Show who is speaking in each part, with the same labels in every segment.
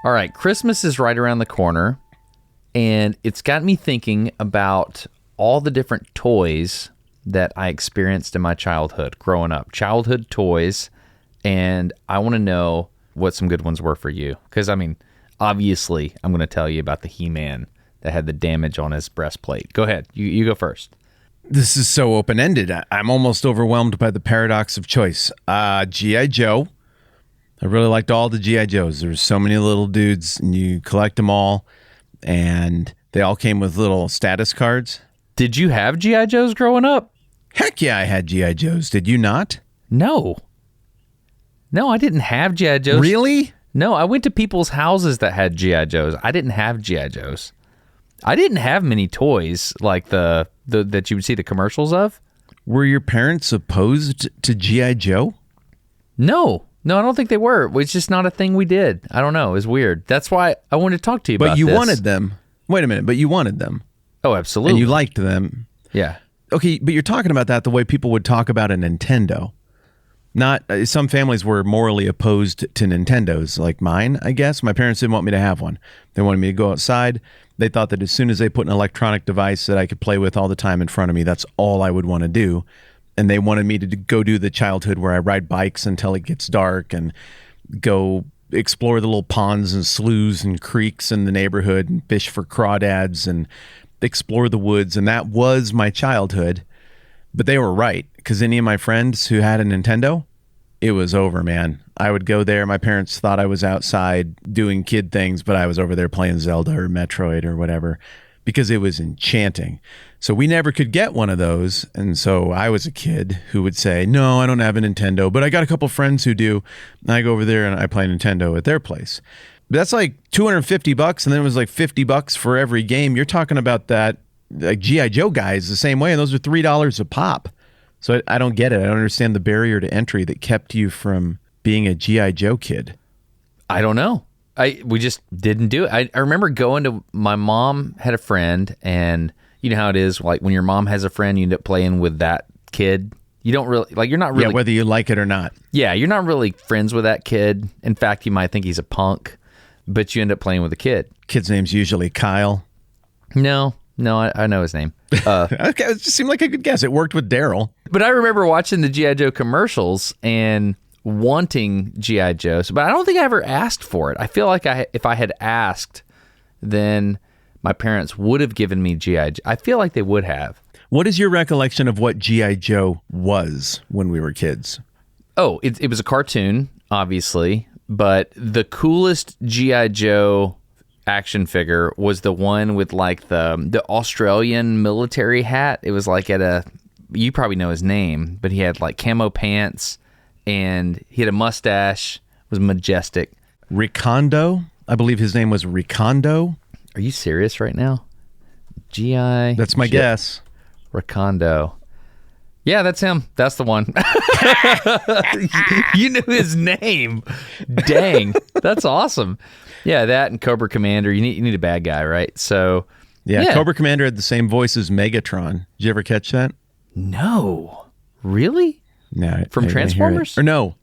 Speaker 1: All right, Christmas is right around the corner, and it's got me thinking about all the different toys that I experienced in my childhood growing up. Childhood toys, and I want to know what some good ones were for you. Because, I mean, obviously, I'm going to tell you about the He-Man that had the damage on his breastplate. Go ahead. You go first.
Speaker 2: This is so open-ended. I'm almost overwhelmed by the paradox of choice. G.I. Joe. I really liked all the G.I. Joes. There's so many little dudes, and you collect them all, and they all came with little status cards.
Speaker 1: Did you have G.I. Joes growing up?
Speaker 2: Heck yeah, I had G.I. Joes. Did you not?
Speaker 1: No, I didn't have G.I. Joes.
Speaker 2: Really?
Speaker 1: No, I went to people's houses that had G.I. Joes. I didn't have G.I. Joes. I didn't have many toys like the that you would see the commercials of.
Speaker 2: Were your parents opposed to G.I. Joe?
Speaker 1: No, I don't think they were. It's just not a thing we did. I don't know. It was weird. That's why I wanted to talk to you about this.
Speaker 2: But you wanted them. Wait a minute. But you wanted them.
Speaker 1: Oh, absolutely.
Speaker 2: And you liked them.
Speaker 1: Yeah.
Speaker 2: Okay, but you're talking about that the way people would talk about a Nintendo. Not some families were morally opposed to Nintendos, like mine, I guess. My parents didn't want me to have one. They wanted me to go outside. They thought that as soon as they put an electronic device that I could play with all the time in front of me, that's all I would want to do. And they wanted me to go do the childhood where I ride bikes until it gets dark and go explore the little ponds and sloughs and creeks in the neighborhood and fish for crawdads and explore the woods. And that was my childhood. But they were right, because any of my friends who had a Nintendo, it was over, man. I would go there. My parents thought I was outside doing kid things, but I was over there playing Zelda or Metroid or whatever, because it was enchanting. So we never could get one of those. And so I was a kid who would say, no, I don't have a Nintendo, but I got a couple friends who do. And I go over there and I play Nintendo at their place. But that's like $250, and then it was like $50 for every game. You're talking about that, like G.I. Joe guys the same way, and those are $3 a pop. So I don't get it. I don't understand the barrier to entry that kept you from being a G.I. Joe kid.
Speaker 1: I don't know. We just didn't do it. I remember going to, my mom had a friend, and you know how it is, like when your mom has a friend, you end up playing with that kid. You don't really, like, you're not really.
Speaker 2: Yeah, whether you like it or not.
Speaker 1: Yeah, you're not really friends with that kid. In fact, you might think he's a punk, but you end up playing with the kid.
Speaker 2: Kid's name's usually Kyle.
Speaker 1: No, I know his name.
Speaker 2: Okay, it just seemed like a good guess. It worked with Daryl.
Speaker 1: But I remember watching the G.I. Joe commercials and wanting G.I. Joes, but I don't think I ever asked for it. I feel like if I had asked, then my parents would have given me G.I. Joe. I feel like they would have.
Speaker 2: What is your recollection of what G.I. Joe was when we were kids?
Speaker 1: Oh, it was a cartoon, obviously, but the coolest G.I. Joe action figure was the one with like the Australian military hat. It was like you probably know his name, but he had like camo pants and he had a mustache, was majestic.
Speaker 2: Ricondo? I believe his name was Ricondo.
Speaker 1: Are you serious right now? G.I.
Speaker 2: That's my guess.
Speaker 1: Ricondo. Yeah, that's him. That's the one. You knew his name. Dang. That's awesome. Yeah, that and Cobra Commander. You need a bad guy, right? So
Speaker 2: yeah, Cobra Commander had the same voice as Megatron. Did you ever catch that?
Speaker 1: No. Really?
Speaker 2: No.
Speaker 1: From Transformers?
Speaker 2: Or no,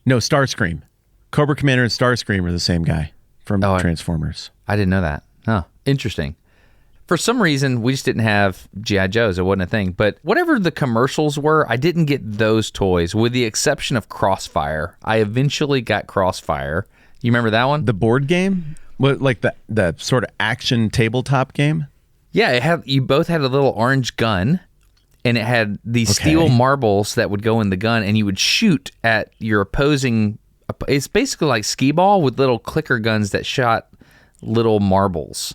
Speaker 2: Starscream. Cobra Commander and Starscream are the same guy from Transformers.
Speaker 1: I didn't know that. Huh. Interesting. For some reason, we just didn't have G.I. Joes. It wasn't a thing. But whatever the commercials were, I didn't get those toys, with the exception of Crossfire. I eventually got Crossfire. You remember that one?
Speaker 2: The board game? What, like the sort of action tabletop game?
Speaker 1: Yeah, you both had a little orange gun, and it had these steel marbles that would go in the gun, and you would shoot at your opposing. It's basically like skee ball with little clicker guns that shot little marbles.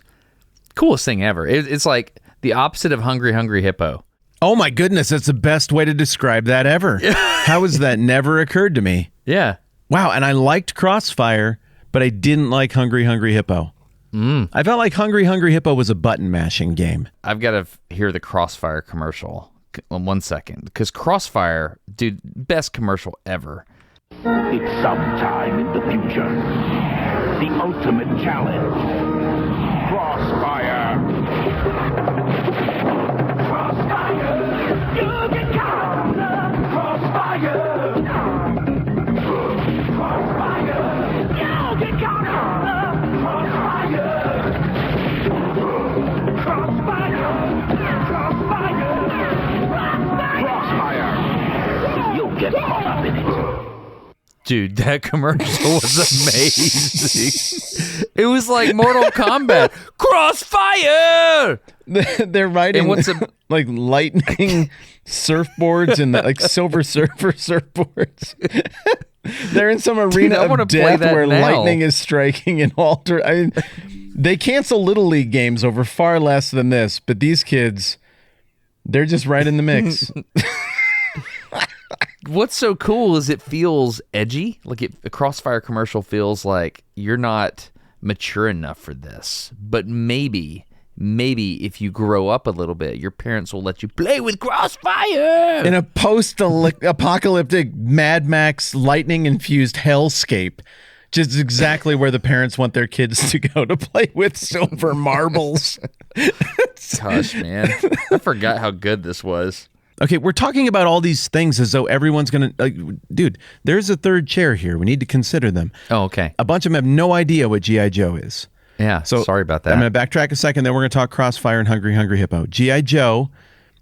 Speaker 1: Coolest thing ever. It's like the opposite of Hungry Hungry Hippo.
Speaker 2: Oh my goodness, that's the best way to describe that ever. How has that never occurred to me?
Speaker 1: Yeah.
Speaker 2: Wow, and I liked Crossfire, but I didn't like Hungry Hungry Hippo. I felt like Hungry Hungry Hippo was a button mashing game.
Speaker 1: I've got to hear the Crossfire commercial. 1 second, because Crossfire, dude, best commercial ever.
Speaker 3: It's sometime in the future. The ultimate challenge. Crossfire. Crossfire. You can count. Crossfire.
Speaker 1: Dude, that commercial was amazing. It was like Mortal Kombat. Crossfire!
Speaker 2: They're riding like lightning surfboards and like Silver Surfer surfboards. They're in some arena of death where lightning is striking and I mean, they cancel Little League games over far less than this, but these kids, they're just right in the mix.
Speaker 1: What's so cool is it feels edgy. Like a Crossfire commercial feels like you're not mature enough for this. But maybe if you grow up a little bit, your parents will let you play with Crossfire.
Speaker 2: In a post-apocalyptic Mad Max lightning-infused hellscape, just exactly where the parents want their kids to go to play with silver marbles.
Speaker 1: Gosh, man. I forgot how good this was.
Speaker 2: Okay, we're talking about all these things as though everyone's going to... dude, there's a third chair here. We need to consider them.
Speaker 1: Oh, okay.
Speaker 2: A bunch of them have no idea what G.I. Joe is.
Speaker 1: Yeah, so sorry about that.
Speaker 2: I'm going to backtrack a second, then we're going to talk Crossfire and Hungry Hungry Hippo. G.I. Joe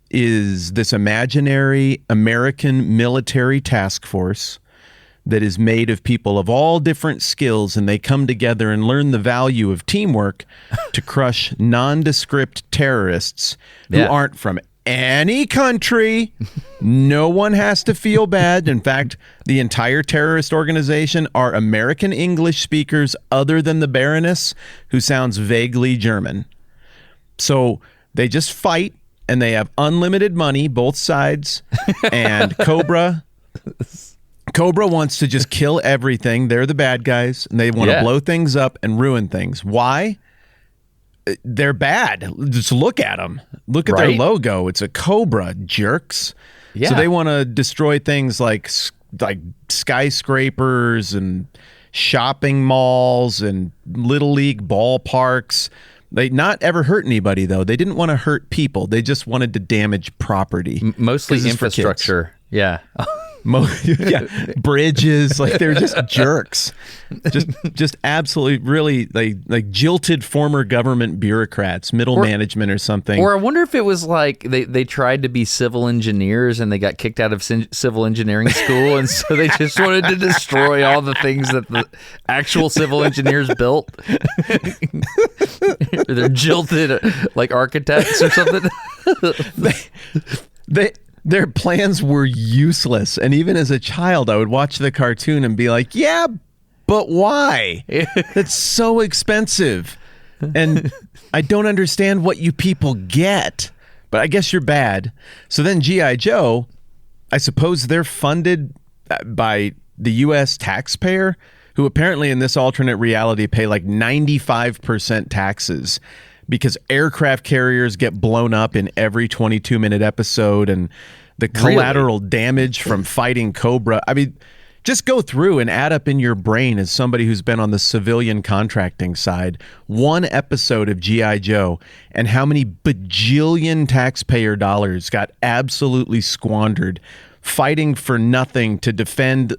Speaker 2: is this imaginary American military task force that is made of people of all different skills, and they come together and learn the value of teamwork to crush nondescript terrorists who aren't from any country. No one has to feel bad. In fact, the entire terrorist organization are American English speakers other than the Baroness, who sounds vaguely German. So they just fight, and they have unlimited money, both sides. And Cobra wants to just kill everything. They're the bad guys, and they want to blow things up and ruin things. Why? They're bad. Just look at them. Look at their logo. It's a cobra, jerks. Yeah. So they want to destroy things like skyscrapers and shopping malls and Little League ballparks. They not ever hurt anybody, though. They didn't want to hurt people. They just wanted to damage property.
Speaker 1: Mostly infrastructure. Yeah.
Speaker 2: Bridges, like they're just jerks, just absolutely really like jilted former government bureaucrats, middle management or something.
Speaker 1: Or I wonder if it was like they tried to be civil engineers and they got kicked out of civil engineering school, and so they just wanted to destroy all the things that the actual civil engineers built. They're jilted like architects or something.
Speaker 2: Their plans were useless. And even as a child, I would watch the cartoon and be like, yeah, but why? It's so expensive. And I don't understand what you people get. But I guess you're bad. So then G.I. Joe, I suppose they're funded by the U.S. taxpayer, who apparently in this alternate reality pay like 95% taxes, because aircraft carriers get blown up in every 22-minute episode, and the collateral damage from fighting Cobra. I mean, just go through and add up in your brain, as somebody who's been on the civilian contracting side, one episode of G.I. Joe and how many bajillion taxpayer dollars got absolutely squandered fighting for nothing to defend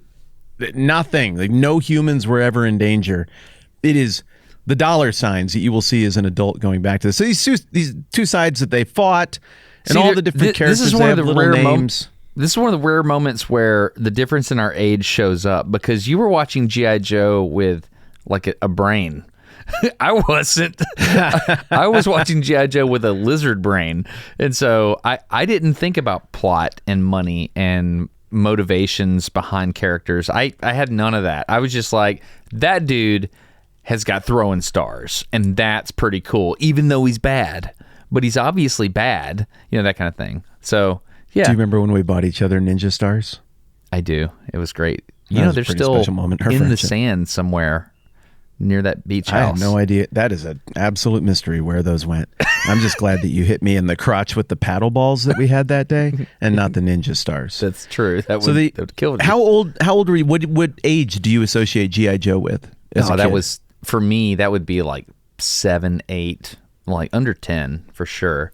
Speaker 2: nothing. Like no humans were ever in danger. It is the dollar signs that you will see as an adult going back to this. So these two sides that they fought, and all the different characters, this is one of the little names.
Speaker 1: This is one of the rare moments where the difference in our age shows up, because you were watching G.I. Joe with like a brain. I wasn't. I was watching G.I. Joe with a lizard brain. And so I didn't think about plot and money and motivations behind characters. I had none of that. I was just like, that dude has got throwing stars, and that's pretty cool, even though he's bad. But he's obviously bad, you know, that kind of thing. So, yeah.
Speaker 2: Do you remember when we bought each other Ninja Stars?
Speaker 1: I do. It was great. You know, they're still in the sand somewhere near that beach house.
Speaker 2: I have no idea. That is an absolute mystery where those went. I'm just glad that you hit me in the crotch with the paddle balls that we had that day, and not the Ninja Stars.
Speaker 1: That's true. That would kill me.
Speaker 2: How old were you? What age do you associate G.I. Joe with?
Speaker 1: That was, for me, that would be like 7, 8, like under 10 for sure.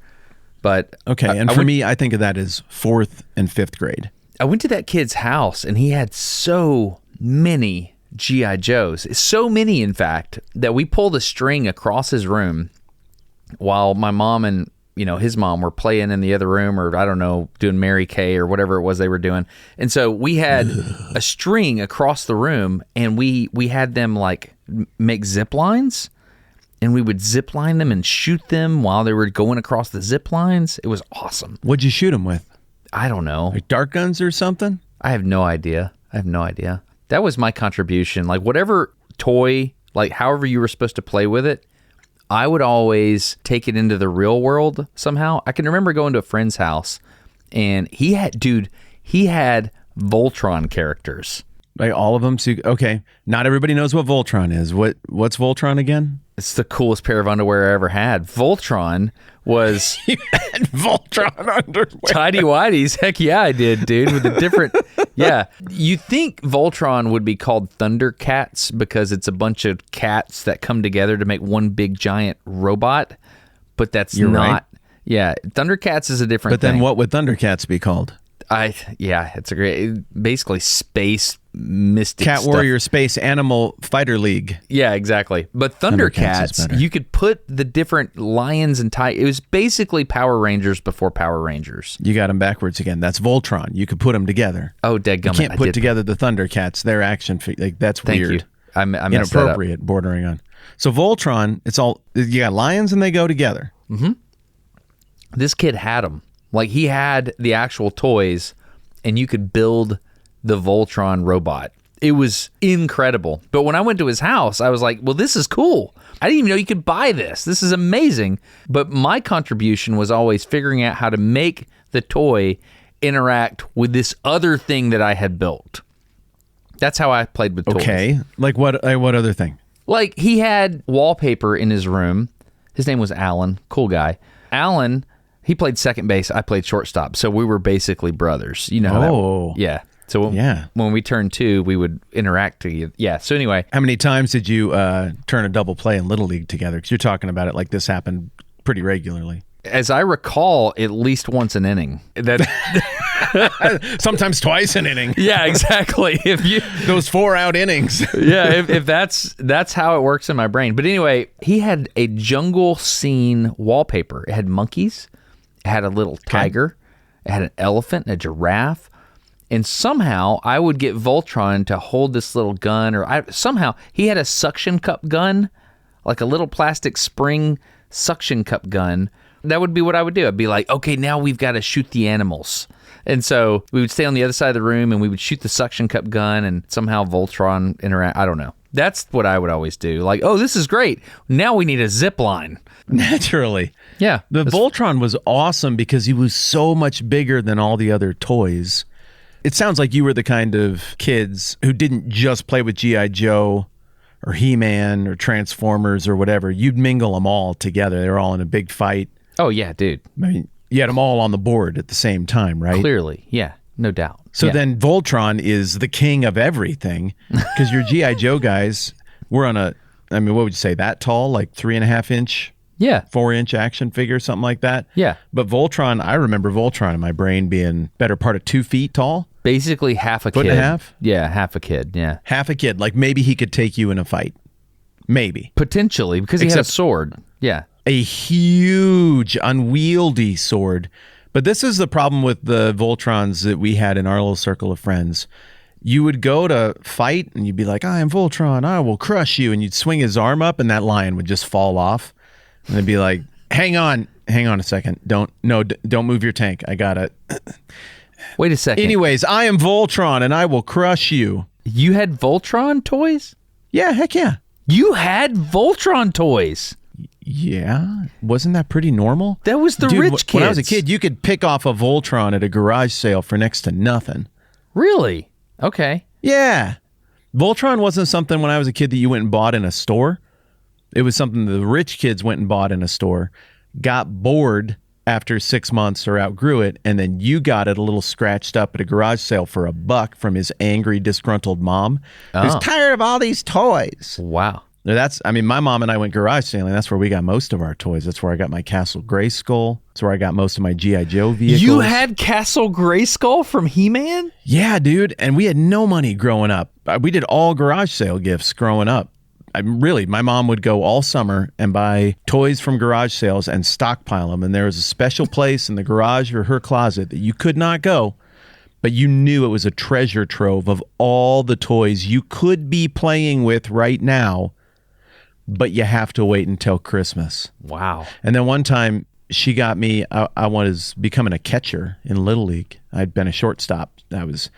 Speaker 1: But
Speaker 2: okay, and for me, I think of that as 4th and 5th grade.
Speaker 1: I went to that kid's house, and he had so many G.I. Joes. So many, in fact, that we pulled a string across his room while my mom and his mom were playing in the other room, or I don't know, doing Mary Kay or whatever it was they were doing. And so we had a string across the room, and we had them like make zip lines, and we would zip line them and shoot them while they were going across the zip lines. It was awesome.
Speaker 2: What'd you shoot them with?
Speaker 1: I don't know.
Speaker 2: Like dart guns or something?
Speaker 1: I have no idea. That was my contribution. Like whatever toy, like however you were supposed to play with it, I would always take it into the real world somehow. I can remember going to a friend's house, and he had Voltron characters.
Speaker 2: Like all of them? So okay, not everybody knows what Voltron is. What's Voltron again?
Speaker 1: It's the coolest pair of underwear I ever had. Voltron was...
Speaker 2: You had Voltron underwear?
Speaker 1: Tidy whities. Heck yeah, I did, dude. With a different... Yeah. You think Voltron would be called Thundercats because it's a bunch of cats that come together to make one big giant robot, but that's
Speaker 2: You're
Speaker 1: not...
Speaker 2: right.
Speaker 1: Yeah. Thundercats is a different
Speaker 2: But
Speaker 1: thing.
Speaker 2: then what would Thundercats be called?
Speaker 1: It's a great... Basically space mystic
Speaker 2: Cat
Speaker 1: stuff.
Speaker 2: Warrior Space Animal Fighter League.
Speaker 1: Yeah, exactly. But
Speaker 2: Thundercats is
Speaker 1: Thundercats,
Speaker 2: better.
Speaker 1: you could put the different lions and tigers. It was basically Power Rangers before Power Rangers.
Speaker 2: You got them backwards again. That's Voltron. You could put them together.
Speaker 1: Oh, dadgummit.
Speaker 2: You can't put together the Thundercats. Their action like that's
Speaker 1: Thank
Speaker 2: weird.
Speaker 1: you. I messed that up.
Speaker 2: Inappropriate, bordering on. So Voltron, it's all you got lions and they go together.
Speaker 1: This kid had them. Like he had the actual toys, and you could build the Voltron robot. It was incredible. But when I went to his house, I was like, well, this is cool. I didn't even know you could buy this. This is amazing. But my contribution was always figuring out how to make the toy interact with this other thing that I had built. That's how I played with toys.
Speaker 2: Okay. Like what other thing?
Speaker 1: Like he had wallpaper in his room. His name was Alan. Cool guy. Alan, he played second base. I played shortstop. So we were basically brothers. You know how that, yeah. So when we turned 2, we would interact together. Yeah. So anyway.
Speaker 2: How many times did you turn a double play in Little League together? Because you're talking about it like this happened pretty regularly.
Speaker 1: As I recall, at least once an inning. That
Speaker 2: Sometimes twice an inning.
Speaker 1: Yeah, exactly. If you
Speaker 2: Those 4-out innings.
Speaker 1: yeah, if that's how it works in my brain. But anyway, he had a jungle scene wallpaper. It had monkeys. It had a little tiger. It had an elephant and a giraffe. And somehow I would get Voltron to hold this little gun, or somehow he had a suction cup gun, like a little plastic spring suction cup gun. That would be what I would do. I'd be like, okay, now we've got to shoot the animals. And so we would stay on the other side of the room and we would shoot the suction cup gun, and somehow Voltron interact. I don't know. That's what I would always do. Like, oh, this is great. Now we need a zip line.
Speaker 2: Naturally.
Speaker 1: Yeah.
Speaker 2: The Voltron was awesome because he was so much bigger than all the other toys. It sounds like you were the kind of kids who didn't just play with G.I. Joe or He-Man or Transformers or whatever. You'd mingle them all together. They were all in a big fight.
Speaker 1: Oh, yeah, dude.
Speaker 2: I mean, you had them all on the board at the same time, right?
Speaker 1: Clearly. Yeah, no doubt.
Speaker 2: So
Speaker 1: Yeah.
Speaker 2: then Voltron is the king of everything because your G.I. Joe guys were on what would you say, that tall, like 3.5-inch?
Speaker 1: Yeah.
Speaker 2: 4-inch action figure, something like that.
Speaker 1: Yeah.
Speaker 2: But Voltron, I remember Voltron in my brain being better part of 2 feet tall.
Speaker 1: Basically half a
Speaker 2: Foot
Speaker 1: kid.
Speaker 2: and a half?
Speaker 1: Yeah, half a kid. Yeah.
Speaker 2: Half a kid. Like maybe he could take you in a fight. Maybe.
Speaker 1: Potentially, because he had a
Speaker 2: Except-
Speaker 1: sword. Yeah.
Speaker 2: A huge, unwieldy sword. But this is the problem with the Voltrons that we had in our little circle of friends. You would go to fight and you'd be like, I am Voltron, I will crush you. And you'd swing his arm up and that lion would just fall off. And they'd be like, hang on a second. Don't move your tank. I got it.
Speaker 1: Wait a second.
Speaker 2: Anyways, I am Voltron and I will crush you.
Speaker 1: You had Voltron toys?
Speaker 2: Yeah, heck yeah.
Speaker 1: You had Voltron toys.
Speaker 2: Yeah. Wasn't that pretty normal?
Speaker 1: That was the
Speaker 2: Dude,
Speaker 1: rich kids.
Speaker 2: When I was a kid, you could pick off a Voltron at a garage sale for next to nothing.
Speaker 1: Really? Okay.
Speaker 2: Yeah. Voltron wasn't something when I was a kid that you went and bought in a store. It was something the rich kids went and bought in a store, got bored after 6 months or outgrew it, and then you got it a little scratched up at a garage sale for $1 from his angry, disgruntled mom who's tired of all these toys.
Speaker 1: Wow.
Speaker 2: My mom and I went garage sailing. That's where we got most of our toys. That's where I got my Castle Grayskull. That's where I got most of my G.I. Joe vehicles.
Speaker 1: You had Castle Grayskull from He-Man?
Speaker 2: Yeah, dude. And we had no money growing up. We did all garage sale gifts growing up. my mom would go all summer and buy toys from garage sales and stockpile them. And there was a special place in the garage or her closet that you could not go, but you knew it was a treasure trove of all the toys you could be playing with right now, but you have to wait until Christmas.
Speaker 1: Wow.
Speaker 2: And then one time she got me, I was becoming a catcher in Little League. I'd been a shortstop. I was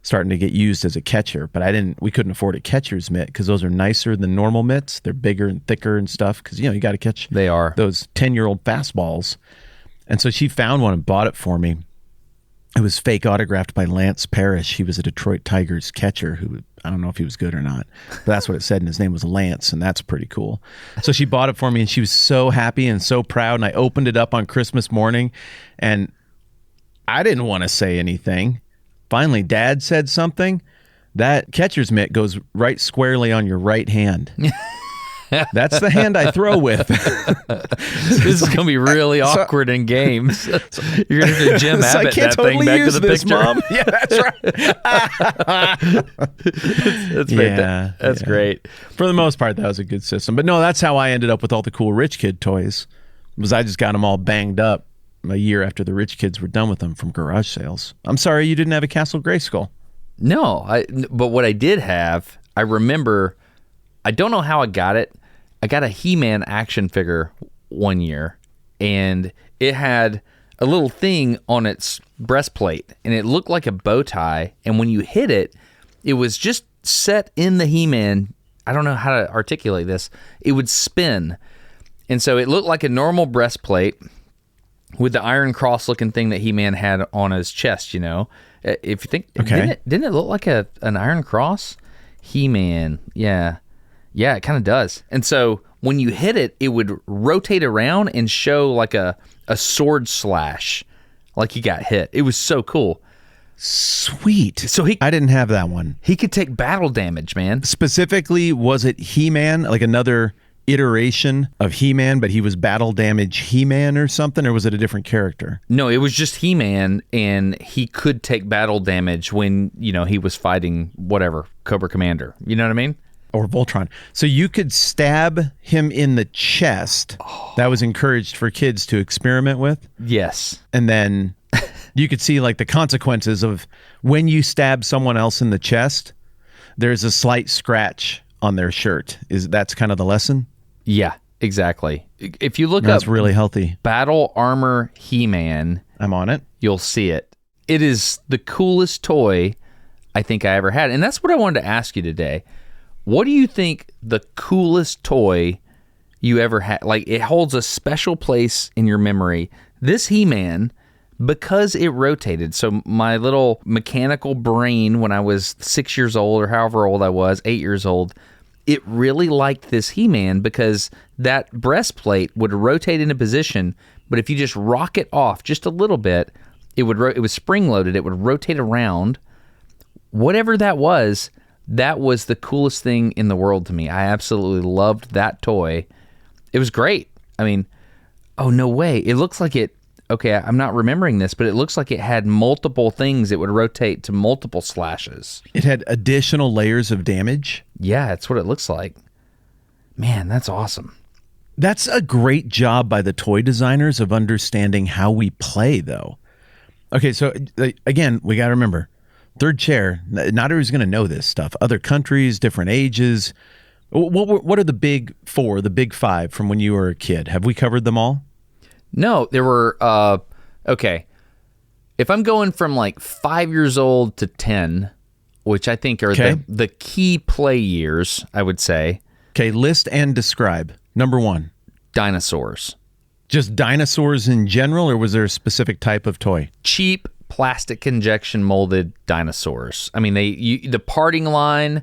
Speaker 2: starting to get used as a catcher, but we couldn't afford a catcher's mitt because those are nicer than normal mitts. They're bigger and thicker and stuff because, you got to catch those 10-year-old fastballs. And so she found one and bought it for me. It was fake autographed by Lance Parrish. He was a Detroit Tigers catcher who, I don't know if he was good or not, but that's what it said, and his name was Lance, and that's pretty cool. So she bought it for me, and she was so happy and so proud, and I opened it up on Christmas morning, and I didn't want to say anything. Finally, Dad said something. That catcher's mitt goes right squarely on your right hand. That's the hand I throw with.
Speaker 1: This is going to be really awkward in games. You're going to have to Jim Abbott
Speaker 2: I can't
Speaker 1: that thing
Speaker 2: totally
Speaker 1: back
Speaker 2: use
Speaker 1: to the
Speaker 2: this,
Speaker 1: picture.
Speaker 2: Mom. Yeah, that's right.
Speaker 1: That's great.
Speaker 2: For the most part, that was a good system. But no, that's how I ended up with all the cool rich kid toys. Was I just got them all banged up a year after the rich kids were done with them from garage sales. I'm sorry you didn't have a Castle Grayskull.
Speaker 1: No, but what I did have, I remember, I don't know how I got it. I got a He-Man action figure one year, and it had a little thing on its breastplate, and it looked like a bow tie, and when you hit it, it was just set in the He-Man. I don't know how to articulate this. It would spin, and so it looked like a normal breastplate with the Iron Cross looking thing that He-Man had on his chest, If you think,
Speaker 2: okay.
Speaker 1: didn't it look like an Iron Cross? He-Man, yeah, it kind of does. And so when you hit it, it would rotate around and show like a sword slash, like you got hit. It was so cool.
Speaker 2: Sweet.
Speaker 1: So
Speaker 2: I didn't have that one.
Speaker 1: He could take battle damage, man.
Speaker 2: Specifically, was it He-Man, like another iteration of He-Man, but he was battle damage He-Man or something, or was it a different character?
Speaker 1: No, it was just He-Man, and he could take battle damage when, he was fighting whatever, Cobra Commander. You know what I mean?
Speaker 2: Or Voltron. So you could stab him in the chest. That was encouraged for kids to experiment with.
Speaker 1: Yes.
Speaker 2: And then you could see like the consequences of when you stab someone else in the chest, there's a slight scratch on their shirt. That's kind of the lesson?
Speaker 1: Yeah, exactly. If you look
Speaker 2: That's
Speaker 1: up
Speaker 2: really healthy.
Speaker 1: Battle Armor He-Man,
Speaker 2: I'm on it.
Speaker 1: You'll see it. It is the coolest toy I think I ever had. And that's what I wanted to ask you today. What do you think the coolest toy you ever had? Like, it holds a special place in your memory. This He-Man, because it rotated. So my little mechanical brain when I was 6 years old or however old I was, 8 years old, it really liked this He-Man because that breastplate would rotate into position, but if you just rock it off just a little bit, it was spring-loaded. It would rotate around. Whatever that was the coolest thing in the world to me. I absolutely loved that toy. It was great. I mean, oh, no way. It looks like it... Okay, I'm not remembering this, but it looks like it had multiple things. It would rotate to multiple slashes.
Speaker 2: It had additional layers of damage.
Speaker 1: Yeah, that's what it looks like. Man, that's awesome.
Speaker 2: That's a great job by the toy designers of understanding how we play, though. Okay, so again, we got to remember, third chair, not everyone's going to know this stuff. Other countries, different ages. What are the big four, the big five from when you were a kid? Have we covered them all?
Speaker 1: No, there were, okay. If I'm going from like 5 years old to 10, which I think are the key play years, I would say.
Speaker 2: Okay, list and describe. Number one.
Speaker 1: Dinosaurs.
Speaker 2: Just dinosaurs in general, or was there a specific type of toy?
Speaker 1: Cheap plastic injection molded dinosaurs. I mean, the parting line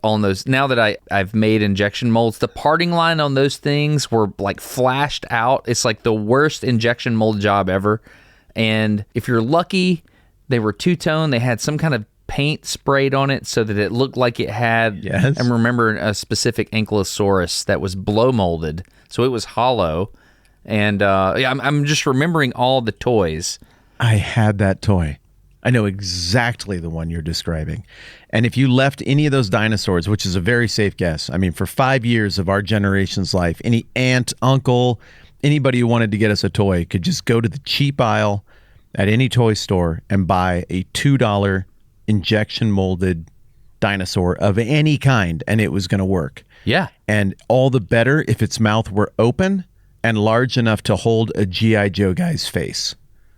Speaker 1: on those, now that I've made injection molds, the parting line on those things were like flashed out. It's like the worst injection mold job ever. And if you're lucky, they were two-tone. They had some kind of paint sprayed on it so that it looked like it had,
Speaker 2: yes.
Speaker 1: I'm remembering a specific ankylosaurus that was blow molded. So it was hollow. And I'm just remembering all the toys.
Speaker 2: I had that toy. I know exactly the one you're describing. And if you left any of those dinosaurs, which is a very safe guess, I mean, for 5 years of our generation's life, any aunt, uncle, anybody who wanted to get us a toy could just go to the cheap aisle at any toy store and buy a $2 injection molded dinosaur of any kind, and it was going to work.
Speaker 1: Yeah.
Speaker 2: And all the better if its mouth were open and large enough to hold a G.I. Joe guy's face.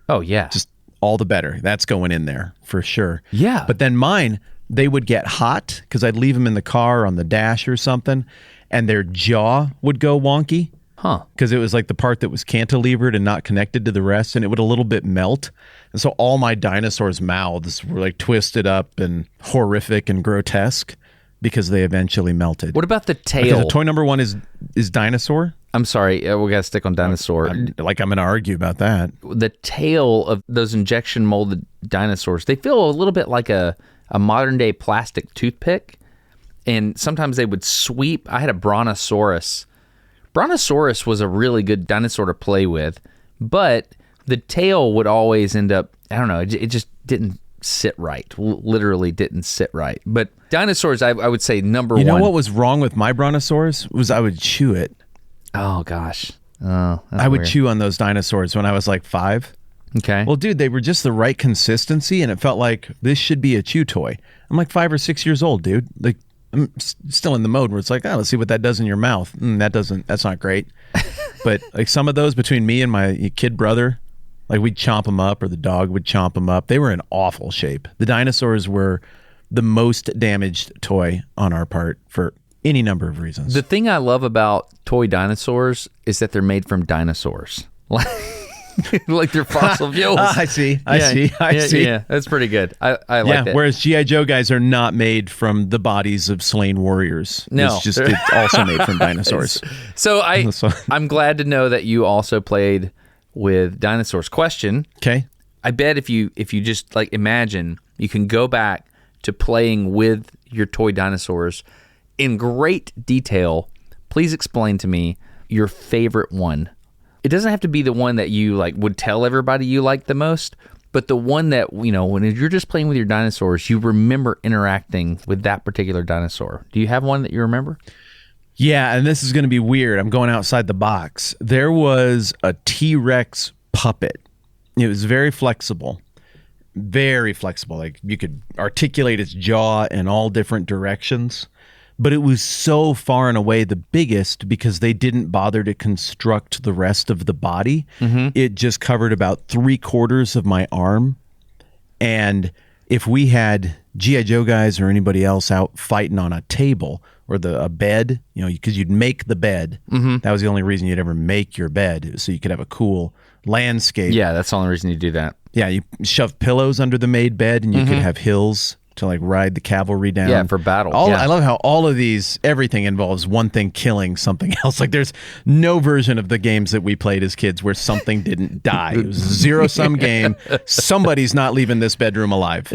Speaker 1: Oh, yeah.
Speaker 2: Just all the better. That's going in there for sure.
Speaker 1: Yeah.
Speaker 2: But then mine, they would get hot because I'd leave them in the car on the dash or something, and their jaw would go wonky.
Speaker 1: Huh.
Speaker 2: Because it was like the part that was cantilevered and not connected to the rest, and it would a little bit melt. And so all my dinosaurs' mouths were like twisted up and horrific and grotesque because they eventually melted.
Speaker 1: What about the tail?
Speaker 2: Because the toy number one is dinosaur.
Speaker 1: I'm sorry, we got to stick on dinosaur.
Speaker 2: I'm going to argue about that.
Speaker 1: The tail of those injection molded dinosaurs, they feel a little bit like a modern day plastic toothpick. And sometimes they would sweep. I had a Brontosaurus. Brontosaurus was a really good dinosaur to play with, but the tail would always end up, I don't know, it just didn't sit right. Literally didn't sit right. But dinosaurs, I would say number one.
Speaker 2: You know what was wrong with my Brontosaurus? Was I would chew it.
Speaker 1: Oh, gosh. Oh,
Speaker 2: I would chew on those dinosaurs when I was like 5.
Speaker 1: Okay.
Speaker 2: Well, dude, they were just the right consistency, and it felt like this should be a chew toy. I'm like 5 or 6 years old, dude. Like, I'm still in the mode where it's like, oh, let's see what that does in your mouth. That's not great. But like some of those between me and my kid brother, like we'd chomp them up, or the dog would chomp them up. They were in awful shape. The dinosaurs were the most damaged toy on our part for any number of reasons.
Speaker 1: The thing I love about toy dinosaurs is that they're made from dinosaurs. Like they're fossil fuels.
Speaker 2: I see. I see.
Speaker 1: Yeah, that's pretty good. I like that.
Speaker 2: Whereas G.I. Joe guys are not made from the bodies of slain warriors.
Speaker 1: No.
Speaker 2: It's also made from dinosaurs.
Speaker 1: So I'm glad to know that you also played with dinosaurs. Question.
Speaker 2: Okay.
Speaker 1: I bet if you just like imagine, you can go back to playing with your toy dinosaurs in great detail. Please explain to me your favorite one. It doesn't have to be the one that you like would tell everybody you like the most, but the one that, you know, when you're just playing with your dinosaurs, you remember interacting with that particular dinosaur. Do you have one that you remember?
Speaker 2: Yeah, and this is going to be weird. I'm going outside the box. There was a T-Rex puppet. It was very flexible. Very flexible. Like you could articulate its jaw in all different directions. But it was so far and away the biggest because they didn't bother to construct the rest of the body. Mm-hmm. It just covered about 3/4 of my arm. And if we had G.I. Joe guys or anybody else out fighting on a table or a bed, you know, because you'd make the bed. Mm-hmm. That was the only reason you'd ever make your bed, so you could have a cool landscape.
Speaker 1: Yeah, that's the only reason you do that.
Speaker 2: Yeah, you shove pillows under the made bed, and you could have hills to like ride the cavalry down.
Speaker 1: Yeah, for battle.
Speaker 2: I love how all of these, everything involves one thing killing something else. Like there's no version of the games that we played as kids where something didn't die. It was a zero-sum game. Somebody's not leaving this bedroom alive.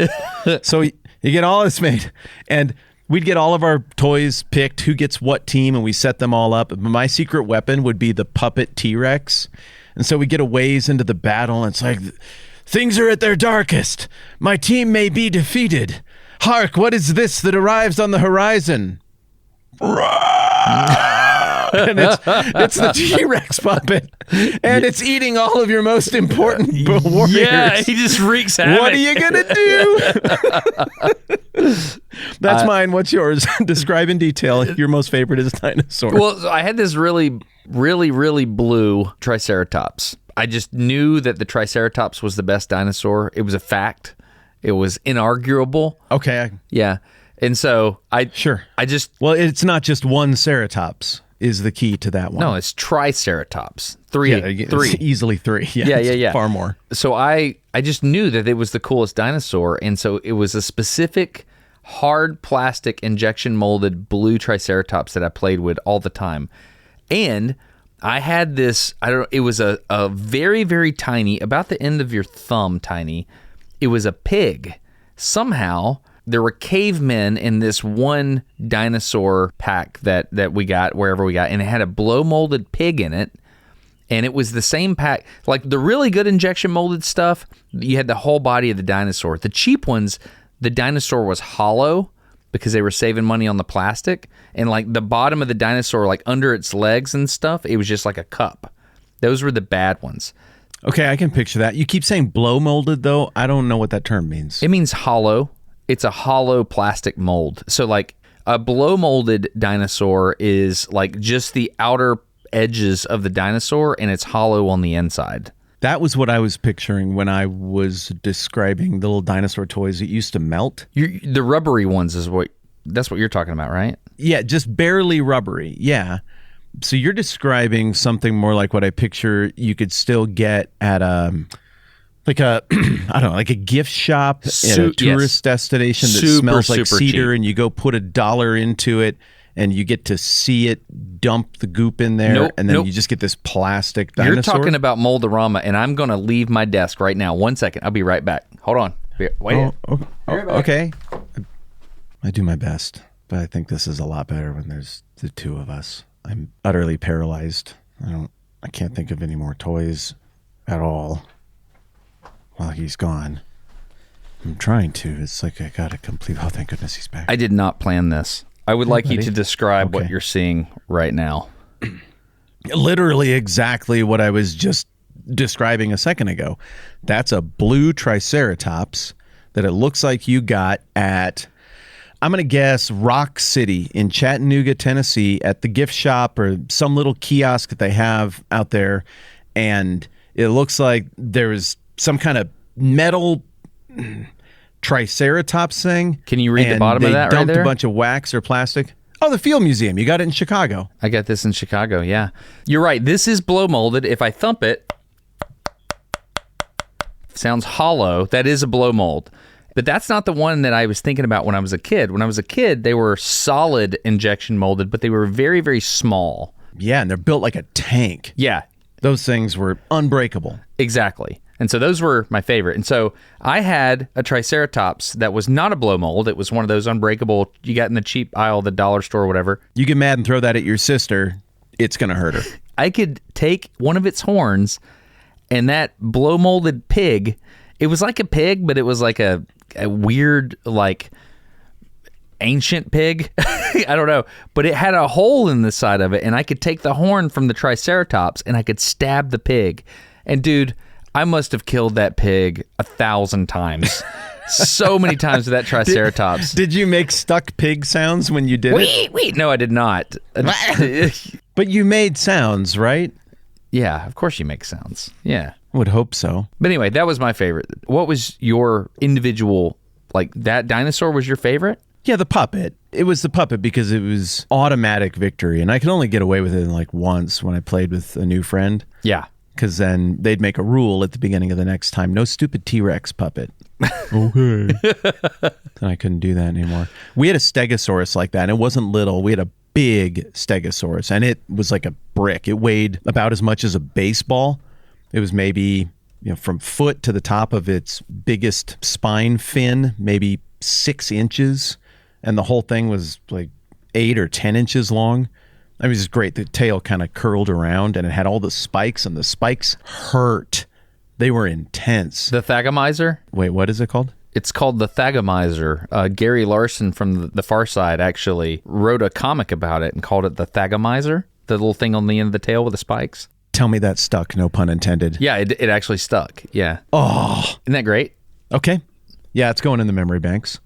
Speaker 2: So you get all this made, and we'd get all of our toys picked, who gets what team, and we set them all up. My secret weapon would be the puppet T-Rex. And so we get a ways into the battle, and it's like, things are at their darkest. My team may be defeated. Hark, what is this that arrives on the horizon? And it's the T-Rex puppet, and it's eating all of your most important warriors.
Speaker 1: Yeah, he just wreaks havoc.
Speaker 2: What are you gonna do? That's mine. What's yours? Describe in detail your most favorite is dinosaur.
Speaker 1: Well, I had this really blue Triceratops. I just knew that the Triceratops was the best dinosaur. It was a fact. It was inarguable.
Speaker 2: Okay.
Speaker 1: Yeah. And so
Speaker 2: Well, it's not just one ceratops is the key to that one.
Speaker 1: No, it's Triceratops. Three.
Speaker 2: It's easily 3. Yeah. Far more.
Speaker 1: So I just knew that it was the coolest dinosaur, and so it was a specific hard plastic injection molded blue Triceratops that I played with all the time. And I had this, it was a very, very tiny, about the end of your thumb tiny. It was a pig. Somehow there were cavemen in this one dinosaur pack that we got wherever we got, and it had a blow molded pig in it. And it was the same pack. Like the really good injection molded stuff, you had the whole body of the dinosaur. The cheap ones, the dinosaur was hollow because they were saving money on the plastic. And like the bottom of the dinosaur, like under its legs and stuff, it was just like a cup. Those were the bad ones.
Speaker 2: Okay, I can picture that. You keep saying blow molded, though. I don't know what that term means.
Speaker 1: It means hollow. It's a hollow plastic mold. So like a blow molded dinosaur is like just the outer edges of the dinosaur and it's hollow on the inside.
Speaker 2: That was what I was picturing when I was describing the little dinosaur toys that used to melt.
Speaker 1: The rubbery ones that's what you're talking about, right?
Speaker 2: Yeah, just barely rubbery. Yeah. So you're describing something more like what I picture you could still get at like a I don't know, like a gift shop at a tourist destination that smells like cedar, cheap. And you go put $1 into it and you get to see it dump the goop in there, and then you just get this plastic dinosaur.
Speaker 1: You're talking about Mold-A-Rama, and I'm going to leave my desk right now. 1 second. I'll be right back. Hold on. Wait.
Speaker 2: Okay. I do my best, but I think this is a lot better when there's the two of us. I'm utterly paralyzed. I can't think of any more toys at all while he's gone. I'm trying to. It's like I got to complete. Oh, thank goodness he's back.
Speaker 1: I did not plan this. I would like you to describe what you're seeing right now.
Speaker 2: Literally exactly what I was just describing a second ago. That's a blue Triceratops that it looks like you got at, I'm going to guess, Rock City in Chattanooga, Tennessee, at the gift shop or some little kiosk that they have out there. And it looks like there was some kind of metal Triceratops thing.
Speaker 1: Can you read the bottom of that right there?
Speaker 2: They dumped a bunch of wax or plastic. Oh, the Field Museum. You got it in Chicago.
Speaker 1: I got this in Chicago, yeah. You're right. This is blow molded. If I thump it, sounds hollow. That is a blow mold. But that's not the one that I was thinking about when I was a kid. When I was a kid, they were solid injection molded, but they were very, very small.
Speaker 2: Yeah, and they're built like a tank.
Speaker 1: Yeah.
Speaker 2: Those things were unbreakable.
Speaker 1: Exactly. And so those were my favorite. And so I had a Triceratops that was not a blow mold. It was one of those unbreakable you got in the cheap aisle, the dollar store or whatever.
Speaker 2: You get mad and throw that at your sister, it's going to hurt her.
Speaker 1: I could take one of its horns and that blow molded pig, it was like a pig, but it was like a weird, like, ancient pig. I don't know. But it had a hole in the side of it, and I could take the horn from the Triceratops and I could stab the pig. And dude, I must have killed that pig 1,000 times. So many times with that Triceratops.
Speaker 2: Did you make stuck pig sounds when you did it?
Speaker 1: Wait. No, I did not.
Speaker 2: But you made sounds, right?
Speaker 1: Yeah, of course you make sounds. Yeah.
Speaker 2: Would hope so.
Speaker 1: But anyway, that was my favorite. What was your individual, like that dinosaur was your favorite?
Speaker 2: Yeah, the puppet. It was the puppet because it was automatic victory. And I could only get away with it like once when I played with a new friend.
Speaker 1: Yeah.
Speaker 2: Because then they'd make a rule at the beginning of the next time. No stupid T-Rex puppet. Okay. Then I couldn't do that anymore. We had a Stegosaurus like that. And it wasn't little. We had a big Stegosaurus. And it was like a brick. It weighed about as much as a baseball. It was maybe, from foot to the top of its biggest spine fin, maybe 6 inches. And the whole thing was like 8 or 10 inches long. I mean, it was great. The tail kind of curled around and it had all the spikes, and the spikes hurt. They were intense.
Speaker 1: The Thagomizer?
Speaker 2: Wait, what is it called?
Speaker 1: It's called the Thagomizer. Gary Larson from the Far Side actually wrote a comic about it and called it the Thagomizer, the little thing on the end of the tail with the spikes.
Speaker 2: Tell me that stuck, no pun intended.
Speaker 1: Yeah, it actually stuck. Yeah.
Speaker 2: Oh.
Speaker 1: Isn't that great?
Speaker 2: Okay. Yeah, it's going in the memory banks.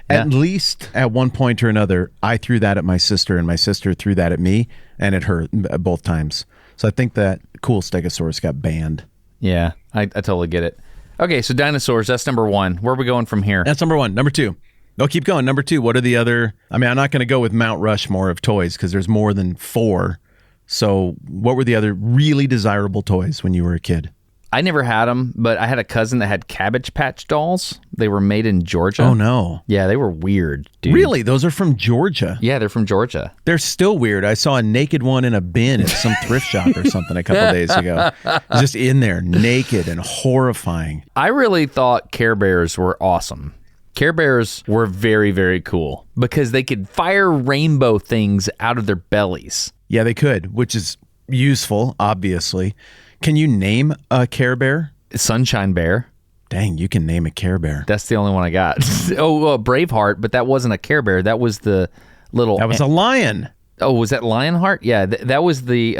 Speaker 2: At least at one point or another, I threw that at my sister, and my sister threw that at me, and it hurt both times. So I think that cool Stegosaurus got banned.
Speaker 1: Yeah, I totally get it. Okay, so dinosaurs, that's number 1. Where are we going from here?
Speaker 2: That's number 1. Number 2. No, keep going. Number 2, what are the other... I mean, I'm not going to go with Mount Rushmore of toys because there's more than 4. So what were the other really desirable toys when you were a kid?
Speaker 1: I never had them, but I had a cousin that had Cabbage Patch dolls. They were made in Georgia.
Speaker 2: Oh, no.
Speaker 1: Yeah, they were weird, dude.
Speaker 2: Really? Those are from Georgia?
Speaker 1: Yeah, they're from Georgia.
Speaker 2: They're still weird. I saw a naked one in a bin at some thrift shop or something a couple days ago. Just in there, naked and horrifying.
Speaker 1: I really thought Care Bears were awesome. Care Bears were very, very cool because they could fire rainbow things out of their bellies.
Speaker 2: Yeah, they could, which is useful, obviously. Can you name a Care Bear?
Speaker 1: Sunshine Bear.
Speaker 2: Dang, you can name a Care Bear.
Speaker 1: That's the only one I got. Braveheart, but that wasn't a Care Bear. That was the little...
Speaker 2: That was a lion.
Speaker 1: Oh, was that Lionheart? Yeah, that was the...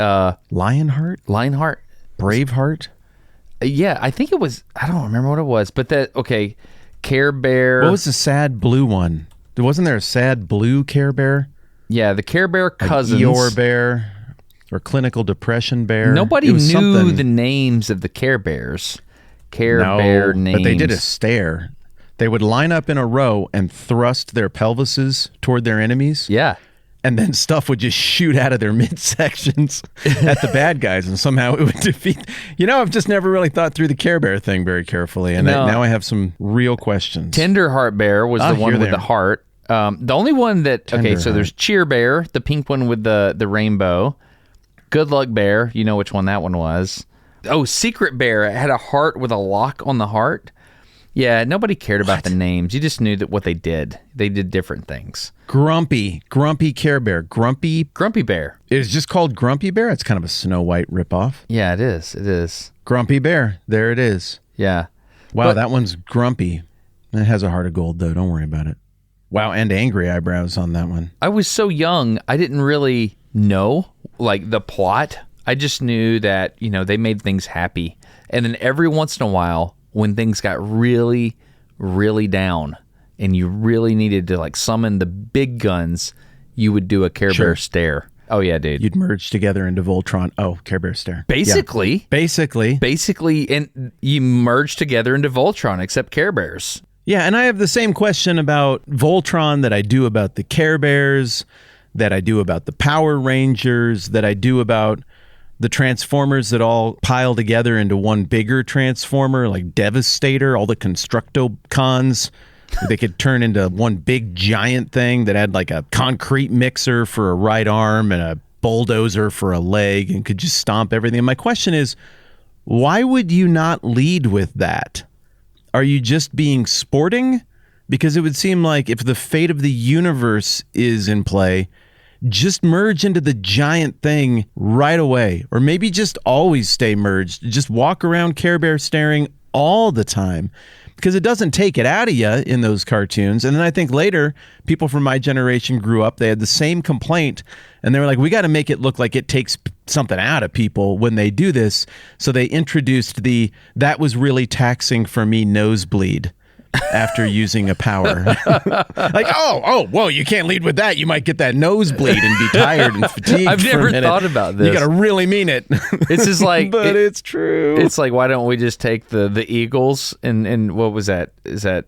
Speaker 2: Lionheart?
Speaker 1: Lionheart?
Speaker 2: Braveheart?
Speaker 1: Yeah, I think it was... I don't remember what it was, but okay, Care Bear...
Speaker 2: What was the sad blue one? Wasn't there a sad blue Care Bear?
Speaker 1: Yeah, the Care Bear cousins.
Speaker 2: Eeyore Bear or Clinical Depression Bear.
Speaker 1: Nobody knew the names of the Care Bears. Bear names.
Speaker 2: But they did a stare. They would line up in a row and thrust their pelvises toward their enemies.
Speaker 1: Yeah.
Speaker 2: And then stuff would just shoot out of their midsections at the bad guys, and somehow it would defeat. I've just never really thought through the Care Bear thing very carefully, and now I have some real questions.
Speaker 1: Tender Heart Bear was the one with the heart. The only one that... Okay, so there's Cheer Bear, the pink one with the rainbow. Good Luck Bear, you know which one that one was. Oh, Secret Bear. It had a heart with a lock on the heart. Yeah, nobody cared about the names. You just knew that what they did. They did different things.
Speaker 2: Grumpy Care Bear. Grumpy
Speaker 1: Bear.
Speaker 2: It's just called Grumpy Bear? It's kind of a Snow White ripoff.
Speaker 1: Yeah, it is.
Speaker 2: Grumpy Bear. There it is.
Speaker 1: Yeah.
Speaker 2: Wow, that one's grumpy. It has a heart of gold, though. Don't worry about it. Wow, and angry eyebrows on that one.
Speaker 1: I was so young, I didn't really know, the plot. I just knew that, they made things happy. And then every once in a while, when things got really, really down and you really needed to summon the big guns, you would do a Care Bear stare. Oh, yeah, dude.
Speaker 2: You'd merge together into Voltron. Oh, Care Bear stare.
Speaker 1: Basically.
Speaker 2: Yeah. Basically,
Speaker 1: and you merge together into Voltron, except Care Bears.
Speaker 2: Yeah, and I have the same question about Voltron that I do about the Care Bears, that I do about the Power Rangers, that I do about the Transformers that all pile together into one bigger Transformer, like Devastator, all the Constructicons. They could turn into one big giant thing that had a concrete mixer for a right arm and a bulldozer for a leg and could just stomp everything. And my question is, why would you not lead with that? Are you just being sporting? Because it would seem like if the fate of the universe is in play, just merge into the giant thing right away. Or maybe just always stay merged. Just walk around Care Bear staring all the time. Because it doesn't take it out of you in those cartoons. And then I think later, people from my generation grew up, they had the same complaint. And they were like, we got to make it look like it takes something out of people when they do this. So they introduced that was really taxing for me nosebleed. After using a power. Whoa, you can't lead with that. You might get that nosebleed and be tired and fatigued.
Speaker 1: I've never thought about this.
Speaker 2: You got to really mean it.
Speaker 1: It's just
Speaker 2: but it's true.
Speaker 1: It's like, why don't we just take the Eagles and what was that? Is that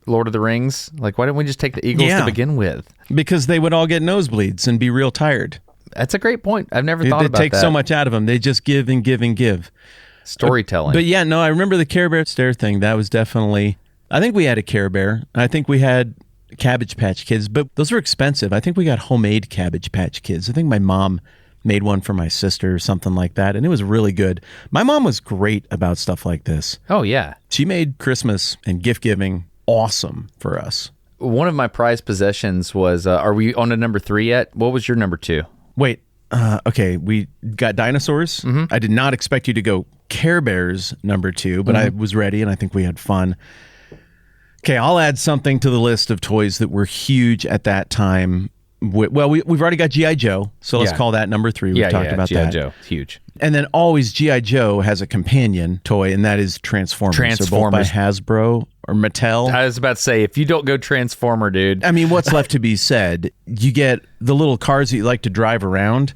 Speaker 1: Lord of the Rings? Why don't we just take the Eagles to begin with?
Speaker 2: Because they would all get nosebleeds and be real tired.
Speaker 1: That's a great point. I've never thought about that.
Speaker 2: It takes so much out of them. They just give and give and give.
Speaker 1: Storytelling.
Speaker 2: But yeah, no, I remember the Care Bear stare thing. That was definitely... I think we had a Care Bear. I think we had Cabbage Patch Kids, but those were expensive. I think we got homemade Cabbage Patch Kids. I think my mom made one for my sister or something like that, and it was really good. My mom was great about stuff like this.
Speaker 1: Oh, yeah.
Speaker 2: She made Christmas and gift giving awesome for us.
Speaker 1: One of my prized possessions was... are we on to number 3 yet? What was your number 2?
Speaker 2: Wait. Okay, we got dinosaurs. Mm-hmm. I did not expect you to go Care Bears number 2, but I was ready, and I think we had fun. Okay, I'll add something to the list of toys that were huge at that time. Well, we've already got G.I. Joe, so let's call that number 3. We've talked about
Speaker 1: G.I.
Speaker 2: that.
Speaker 1: Joe, huge.
Speaker 2: And then always G.I. Joe has a companion toy, and that is Transformers. They're both by Hasbro or Mattel.
Speaker 1: I was about to say, if you don't go Transformer, dude.
Speaker 2: I mean, what's left to be said? You get the little cars that you like to drive around,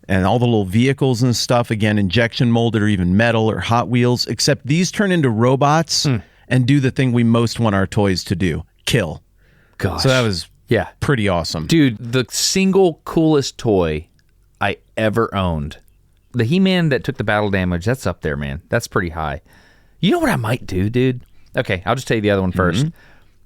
Speaker 2: and all the little vehicles and stuff, again, injection molded or even metal or Hot Wheels, except these turn into robots and do the thing we most want our toys to do, kill.
Speaker 1: Gosh.
Speaker 2: So that was pretty awesome.
Speaker 1: Dude, the single coolest toy I ever owned, the He-Man that took the battle damage, that's up there, man. That's pretty high. You know what I might do, dude? Okay, I'll just tell you the other one first.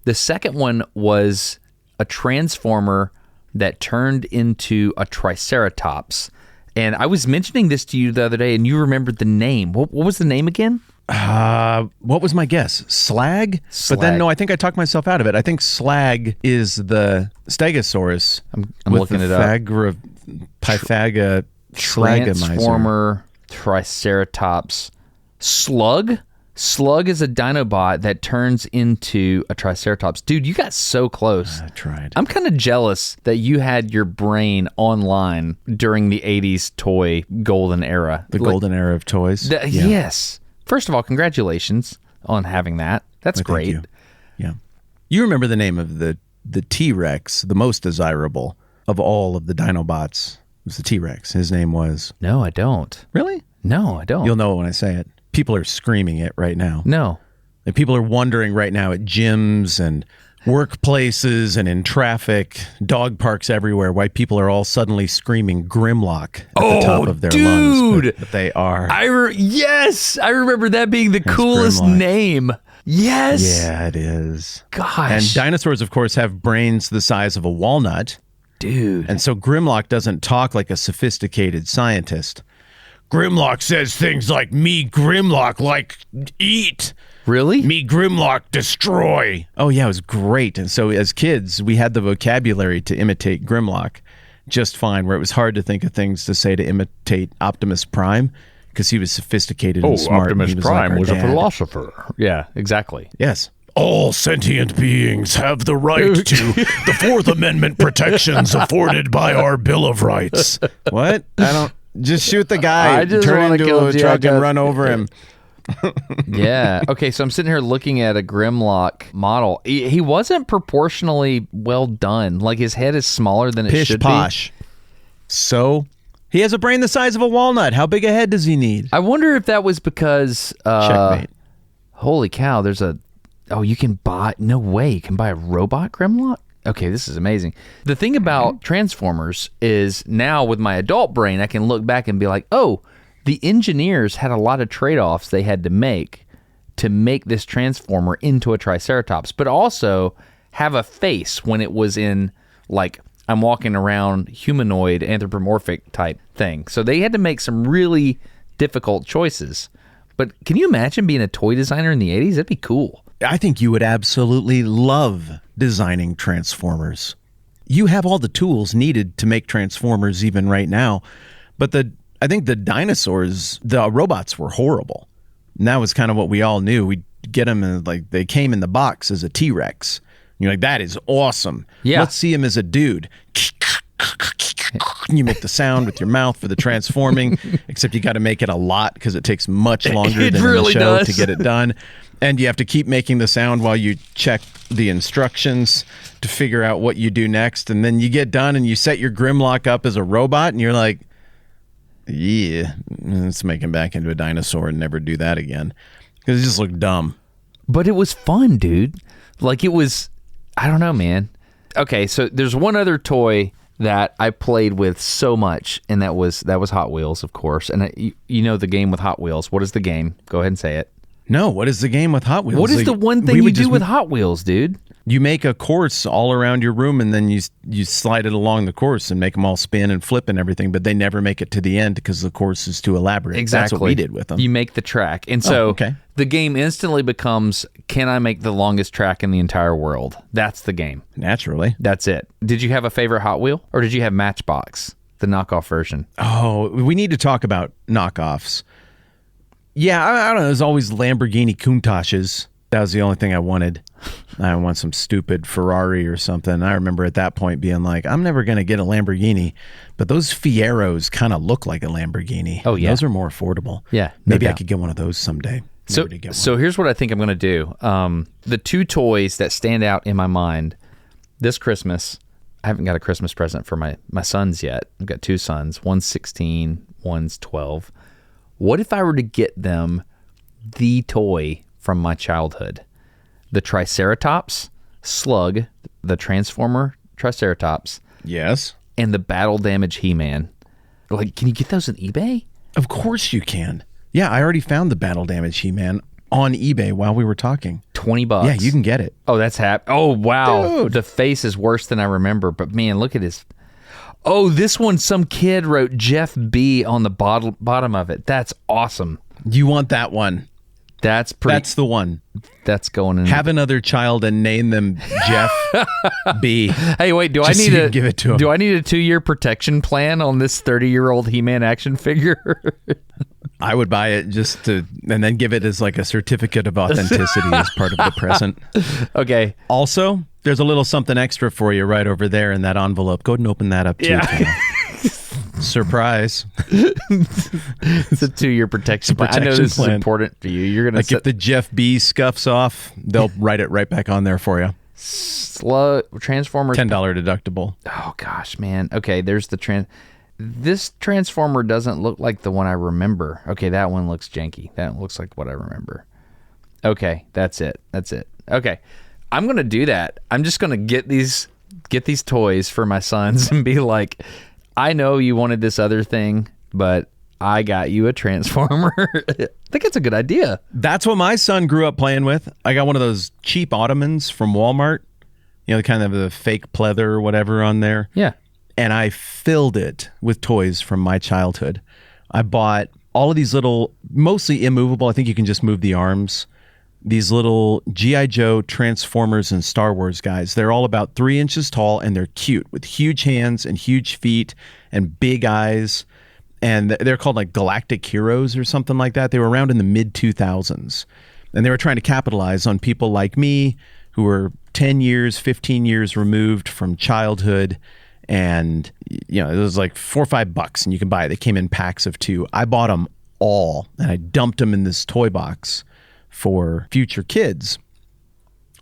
Speaker 1: The second one was a Transformer that turned into a Triceratops. And I was mentioning this to you the other day, and you remembered the name. What was the name again?
Speaker 2: What was my guess? Slag? But then, no, I think I talked myself out of it. I think Slag is the Stegosaurus.
Speaker 1: I'm looking it up.
Speaker 2: Pythaga
Speaker 1: Transformer, Triceratops, Slug. Slug is a Dinobot that turns into a Triceratops. Dude, you got so close.
Speaker 2: I tried.
Speaker 1: I'm kind of jealous that you had your brain online during the 80s toy golden era.
Speaker 2: The golden era of toys.
Speaker 1: Yes. First of all, congratulations on having that. That's great.
Speaker 2: Thank you. Yeah. You remember the name of the T-Rex, the most desirable of all of the Dinobots. It was the T-Rex. His name was...
Speaker 1: No, I don't.
Speaker 2: Really?
Speaker 1: No, I don't.
Speaker 2: You'll know it when I say it. People are screaming it right now.
Speaker 1: No.
Speaker 2: Like people are wondering right now at gyms and workplaces and in traffic, dog parks everywhere, why people are all suddenly screaming Grimlock at the top of their lungs. But they are.
Speaker 1: Yes! I remember that being the coolest
Speaker 2: Grimlock.
Speaker 1: name. Yes!
Speaker 2: Yeah, it is.
Speaker 1: Gosh.
Speaker 2: And dinosaurs, of course, have brains the size of a walnut.
Speaker 1: Dude.
Speaker 2: And so Grimlock doesn't talk like a sophisticated scientist. Grimlock says things like, me Grimlock like eat.
Speaker 1: Really?
Speaker 2: Me Grimlock destroy. Oh, yeah, it was great. And so as kids, we had the vocabulary to imitate Grimlock just fine, where it was hard to think of things to say to imitate Optimus Prime because he was sophisticated and smart.
Speaker 1: Optimus
Speaker 2: and he
Speaker 1: Prime was
Speaker 2: like
Speaker 1: a philosopher. Yeah, exactly.
Speaker 2: Yes. All sentient beings have the right to the Fourth Amendment protections afforded by our Bill of Rights. What? I don't... Just shoot the guy,
Speaker 1: I just
Speaker 2: turn
Speaker 1: wanna
Speaker 2: into
Speaker 1: kill
Speaker 2: a truck and run over him.
Speaker 1: Yeah. Okay, so I'm sitting here looking at a Grimlock model. He wasn't proportionally well done. Like, his head is smaller than it
Speaker 2: Pish
Speaker 1: should
Speaker 2: posh. So, he has a brain the size of a walnut. How big a head does he need?
Speaker 1: I wonder if that was because...
Speaker 2: Checkmate.
Speaker 1: Holy cow, there's a... Oh, you can buy... No way, you can buy a robot Grimlock? Okay, this is amazing. The thing about Transformers is now with my adult brain, I can look back and be like, oh, the engineers had a lot of trade-offs they had to make this Transformer into a Triceratops, but also have a face when it was in, like, I'm walking around humanoid, anthropomorphic type thing. So they had to make some really difficult choices. But can you imagine being a toy designer in the 80s? That'd be cool.
Speaker 2: I think you would absolutely love designing Transformers. You have all the tools needed to make Transformers even right now. But I think the dinosaurs, the robots were horrible. And that was kind of what we all knew. We'd get them and like they came in the box as a T-Rex. You're like, that is awesome.
Speaker 1: Yeah.
Speaker 2: Let's see him as a dude. You make the sound with your mouth for the transforming, except you got to make it a lot because it takes much longer
Speaker 1: It
Speaker 2: than
Speaker 1: really
Speaker 2: in the show
Speaker 1: does.
Speaker 2: to get it done. And you have to keep making the sound while you check the instructions to figure out what you do next. And then you get done and you set your Grimlock up as a robot and you're like, yeah, let's make him back into a dinosaur and never do that again. Because it just looked dumb.
Speaker 1: But it was fun, dude. Like, it was, I don't know, man. Okay, so there's one other toy that I played with so much, and that was Hot Wheels, of course. And you know the game with Hot Wheels. What is the game? Go ahead and say it.
Speaker 2: No, what is the game with Hot Wheels?
Speaker 1: What is
Speaker 2: Like,
Speaker 1: the one
Speaker 2: we
Speaker 1: thing you
Speaker 2: would
Speaker 1: do
Speaker 2: just-
Speaker 1: with Hot Wheels, dude?
Speaker 2: You make a course all around your room, and then you slide it along the course and make them all spin and flip and everything, but they never make it to the end because the course is too elaborate.
Speaker 1: Exactly.
Speaker 2: That's what we did with them.
Speaker 1: You make the track. And so
Speaker 2: okay.
Speaker 1: the game instantly becomes, can I make the longest track in the entire world? That's the game.
Speaker 2: Naturally.
Speaker 1: That's it. Did you have a favorite Hot Wheel? Or did you have Matchbox, the knockoff version?
Speaker 2: Oh, we need to talk about knockoffs. Yeah, I don't know. There's always Lamborghini Countachs. That was the only thing I wanted. I want some stupid Ferrari or something. I remember at that point being like, I'm never going to get a Lamborghini, but those Fieros kind of look like a Lamborghini.
Speaker 1: Oh, yeah.
Speaker 2: Those are more affordable.
Speaker 1: Yeah, no
Speaker 2: Maybe I
Speaker 1: doubt.
Speaker 2: could get one of those someday. Never did get one.
Speaker 1: So here's what I think I'm going to do. The two toys that stand out in my mind this Christmas, I haven't got a Christmas present for my sons yet. I've got two sons. One's 16, one's 12. What if I were to get them the toy from my childhood? The Triceratops, Slug, the Transformer Triceratops,
Speaker 2: Yes.
Speaker 1: and the Battle Damage He-Man. Like, can you get those on eBay?
Speaker 2: Of course you can. Yeah, I already found the Battle Damage He-Man on eBay while we were talking.
Speaker 1: $20.
Speaker 2: Yeah, you can get it.
Speaker 1: Oh, that's Oh, wow.
Speaker 2: Dude.
Speaker 1: The face is worse than I remember, but man, look at his. Oh, this one, some kid wrote Jeff B on the bottom of it. That's awesome.
Speaker 2: You want that one.
Speaker 1: That's pretty.
Speaker 2: That's the one.
Speaker 1: That's going in.
Speaker 2: Have another child and name them Jeff B.
Speaker 1: Hey, wait. Do I
Speaker 2: Just so
Speaker 1: need
Speaker 2: you
Speaker 1: to
Speaker 2: can give it to him.
Speaker 1: Do I need a 2-year protection plan on this 30-year-old He-Man action figure?
Speaker 2: I would buy it and then give it as like a certificate of authenticity as part of the present.
Speaker 1: Okay.
Speaker 2: Also, there's a little something extra for you right over there in that envelope. Go ahead and open that up too.
Speaker 1: Yeah.
Speaker 2: Surprise.
Speaker 1: It's a 2-year protection plan. I know this is important for you. You're gonna
Speaker 2: if the Jeff B scuffs off, they'll write it right back on there for you.
Speaker 1: Slow Transformers.
Speaker 2: $10 deductible.
Speaker 1: Oh gosh, man. Okay, there's the This Transformer doesn't look like the one I remember. Okay, that one looks janky. That looks like what I remember. Okay, that's it. Okay, I'm gonna do that. I'm just gonna get these toys for my sons and be like, I know you wanted this other thing, but I got you a Transformer. I think it's a good idea.
Speaker 2: That's what my son grew up playing with. I got one of those cheap Ottomans from Walmart. You know, kind of the fake pleather or whatever on there.
Speaker 1: Yeah.
Speaker 2: And I filled it with toys from my childhood. I bought all of these little, mostly immovable, I think you can just move the arms, these little G.I. Joe, Transformers, and Star Wars guys. They're all about 3 inches tall, and they're cute with huge hands and huge feet and big eyes. And they're called like Galactic Heroes or something like that. They were around in the mid-2000s. And they were trying to capitalize on people like me who were 10 years, 15 years removed from childhood. And, you know, it was like $4 or $5 and you can buy it. They came in packs of 2. I bought them all and I dumped them in this toy box for future kids.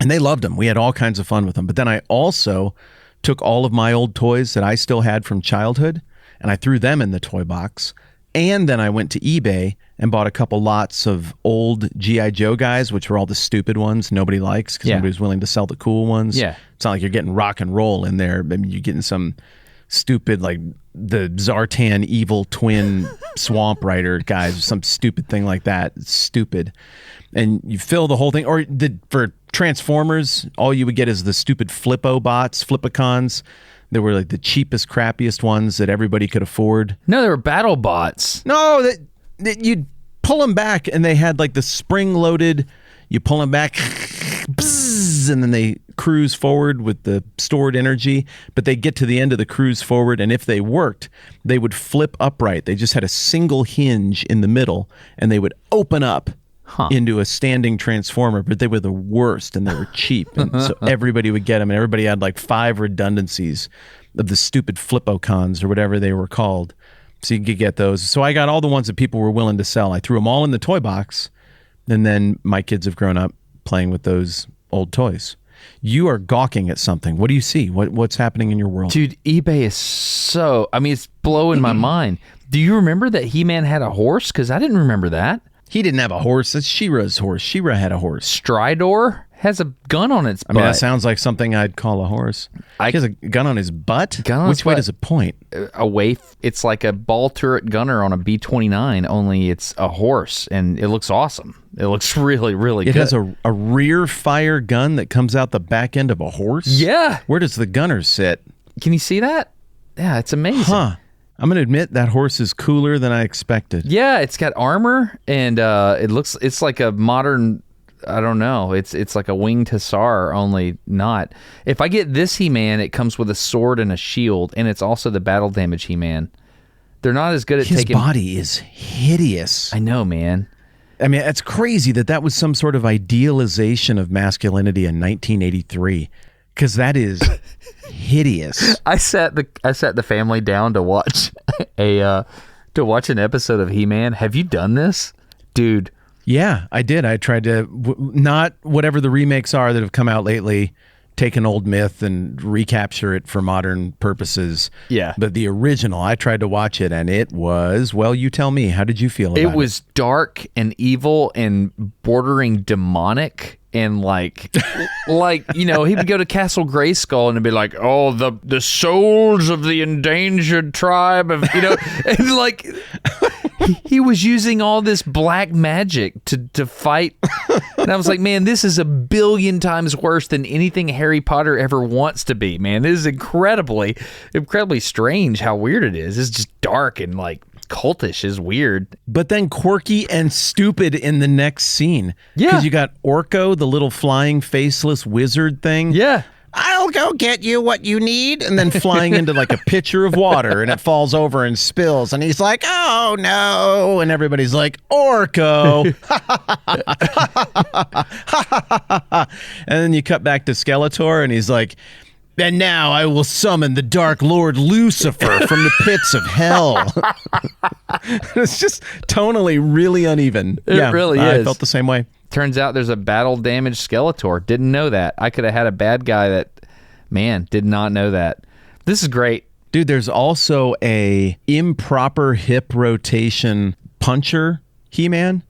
Speaker 2: And they loved them. We had all kinds of fun with them. But then I also took all of my old toys that I still had from childhood and I threw them in the toy box. And then I went to eBay and bought a couple lots of old G.I. Joe guys, which were all the stupid ones nobody likes because nobody's willing to sell the cool ones.
Speaker 1: Yeah.
Speaker 2: It's not like you're getting rock and roll in there. I mean, you're getting some stupid, like the Zartan evil twin swamp rider guys, some stupid thing like that. It's stupid. And you fill the whole thing. Or for Transformers, all you would get is the stupid Flippo-bots, Flipicons. They were like the cheapest, crappiest ones that everybody could afford.
Speaker 1: No, they were battle bots.
Speaker 2: No, that you'd pull them back and they had like the spring-loaded, you pull them back, bzzz, and then they cruise forward with the stored energy. But they get to the end of the cruise forward, and if they worked, they would flip upright. They just had a single hinge in the middle, and they would open up into a standing transformer, but they were the worst and they were cheap. And so everybody would get them, and everybody had like 5 redundancies of the stupid Flippocons or whatever they were called. So you could get those. So I got all the ones that people were willing to sell. I threw them all in the toy box, and then my kids have grown up playing with those old toys. You are gawking at something. What do you see? What's happening in your world?
Speaker 1: Dude, eBay is so, I mean, it's blowing my mind. Do you remember that He-Man had a horse? Because I didn't remember that.
Speaker 2: He didn't have a horse. That's She-Ra's horse. She-Ra had a horse.
Speaker 1: Stridor has a gun on its butt.
Speaker 2: I mean, that sounds like something I'd call a horse. He has a gun on his butt? Which way does it point?
Speaker 1: Away. It's like a ball turret gunner on a B-29, only it's a horse, and it looks awesome. It looks really, really good.
Speaker 2: It has a rear fire gun that comes out the back end of a horse?
Speaker 1: Yeah.
Speaker 2: Where does the gunner sit?
Speaker 1: Can you see that? Yeah, it's amazing.
Speaker 2: Huh. I'm going to admit that horse is cooler than I expected.
Speaker 1: Yeah, it's got armor, and it's like a modern, I don't know, it's like a winged hussar, only not. If I get this He-Man, it comes with a sword and a shield, and it's also the battle damage He-Man. They're not as good at taking...
Speaker 2: His body is hideous.
Speaker 1: I know, man.
Speaker 2: I mean, it's crazy that was some sort of idealization of masculinity in 1983. Because that is hideous.
Speaker 1: I sat the family down to watch an episode of He-Man. Have you done this, dude?
Speaker 2: Yeah, I did. I tried to not whatever the remakes are that have come out lately. Take an old myth and recapture it for modern purposes.
Speaker 1: Yeah,
Speaker 2: but the original, I tried to watch it, and it was, well, you tell me. How did you feel about it?
Speaker 1: It was dark and evil and bordering demonic. And like, you know, he would go to Castle Grayskull and it'd be like, oh, the souls of the endangered tribe of, you know, and like he was using all this black magic to fight. And I was like, man, this is 1 billion times worse than anything Harry Potter ever wants to be, man. This is incredibly strange how weird it is. It's just dark and like cultish. It's weird.
Speaker 2: But then quirky and stupid in the next scene.
Speaker 1: Yeah.
Speaker 2: Because you got Orko, the little flying faceless wizard thing.
Speaker 1: Yeah.
Speaker 2: I'll go get you what you need. And then flying into like a pitcher of water and it falls over and spills. And he's like, oh no. And everybody's like, Orko. And then you cut back to Skeletor and he's like, and now I will summon the Dark Lord Lucifer from the pits of hell. It's just tonally really uneven.
Speaker 1: It really is.
Speaker 2: I felt the same way.
Speaker 1: Turns out there's a battle-damaged Skeletor. Didn't know that. I could have had a bad guy that, man, did not know that. This is great.
Speaker 2: Dude, there's also a improper hip rotation puncher He-Man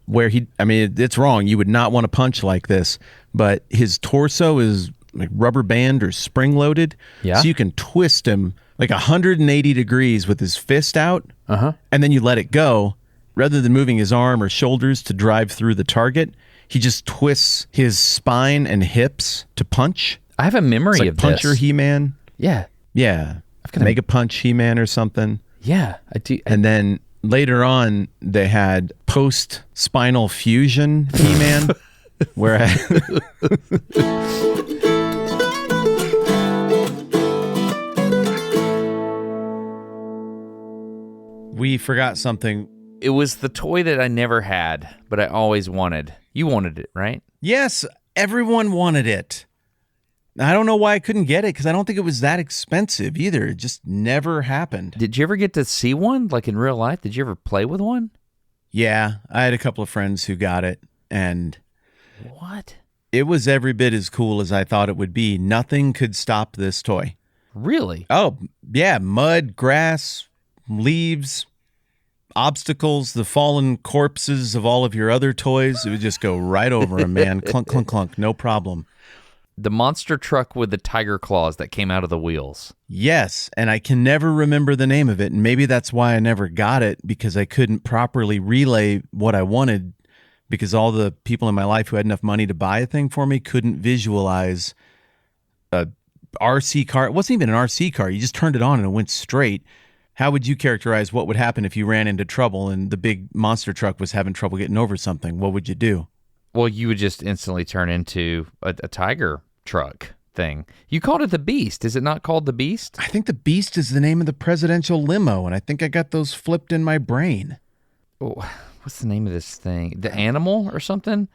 Speaker 2: where it's wrong. You would not want to punch like this, but his torso is like rubber band or spring-loaded.
Speaker 1: Yeah.
Speaker 2: So you can twist him like 180 degrees with his fist out, and then you let it go. Rather than moving his arm or shoulders to drive through the target, he just twists his spine and hips to punch.
Speaker 1: I have a memory
Speaker 2: It's like
Speaker 1: of
Speaker 2: Puncher
Speaker 1: this.
Speaker 2: He-Man.
Speaker 1: Yeah.
Speaker 2: Yeah. Mega Punch He-Man or something.
Speaker 1: Yeah. I do.
Speaker 2: And then later on, they had post-spinal fusion He-Man, where we forgot something.
Speaker 1: It was the toy that I never had, but I always wanted. You wanted it, right?
Speaker 2: Yes, everyone wanted it. I don't know why I couldn't get it, because I don't think it was that expensive either. It just never happened.
Speaker 1: Did you ever get to see one, like in real life? Did you ever play with one?
Speaker 2: Yeah, I had a couple of friends who got it, and
Speaker 1: What?
Speaker 2: it was every bit as cool as I thought it would be. Nothing could stop this toy.
Speaker 1: Really?
Speaker 2: Oh, yeah, mud, grass, leaves, obstacles, the fallen corpses of all of your other toys. It would just go right over them, man. Clunk, clunk, clunk, no problem.
Speaker 1: The monster truck with the tiger claws that came out of the wheels.
Speaker 2: Yes, and I can never remember the name of it, and maybe that's why I never got it, because I couldn't properly relay what I wanted, because all the people in my life who had enough money to buy a thing for me couldn't visualize a RC car. It wasn't even an RC car. You just turned it on and it went straight. How would you characterize what would happen if you ran into trouble and the big monster truck was having trouble getting over something? What would you do?
Speaker 1: Well, you would just instantly turn into a tiger truck thing. You called it the Beast. Is it not called the Beast?
Speaker 2: I think the Beast is the name of the presidential limo, and I think I got those flipped in my brain.
Speaker 1: Oh, what's the name of this thing? The Animal or something?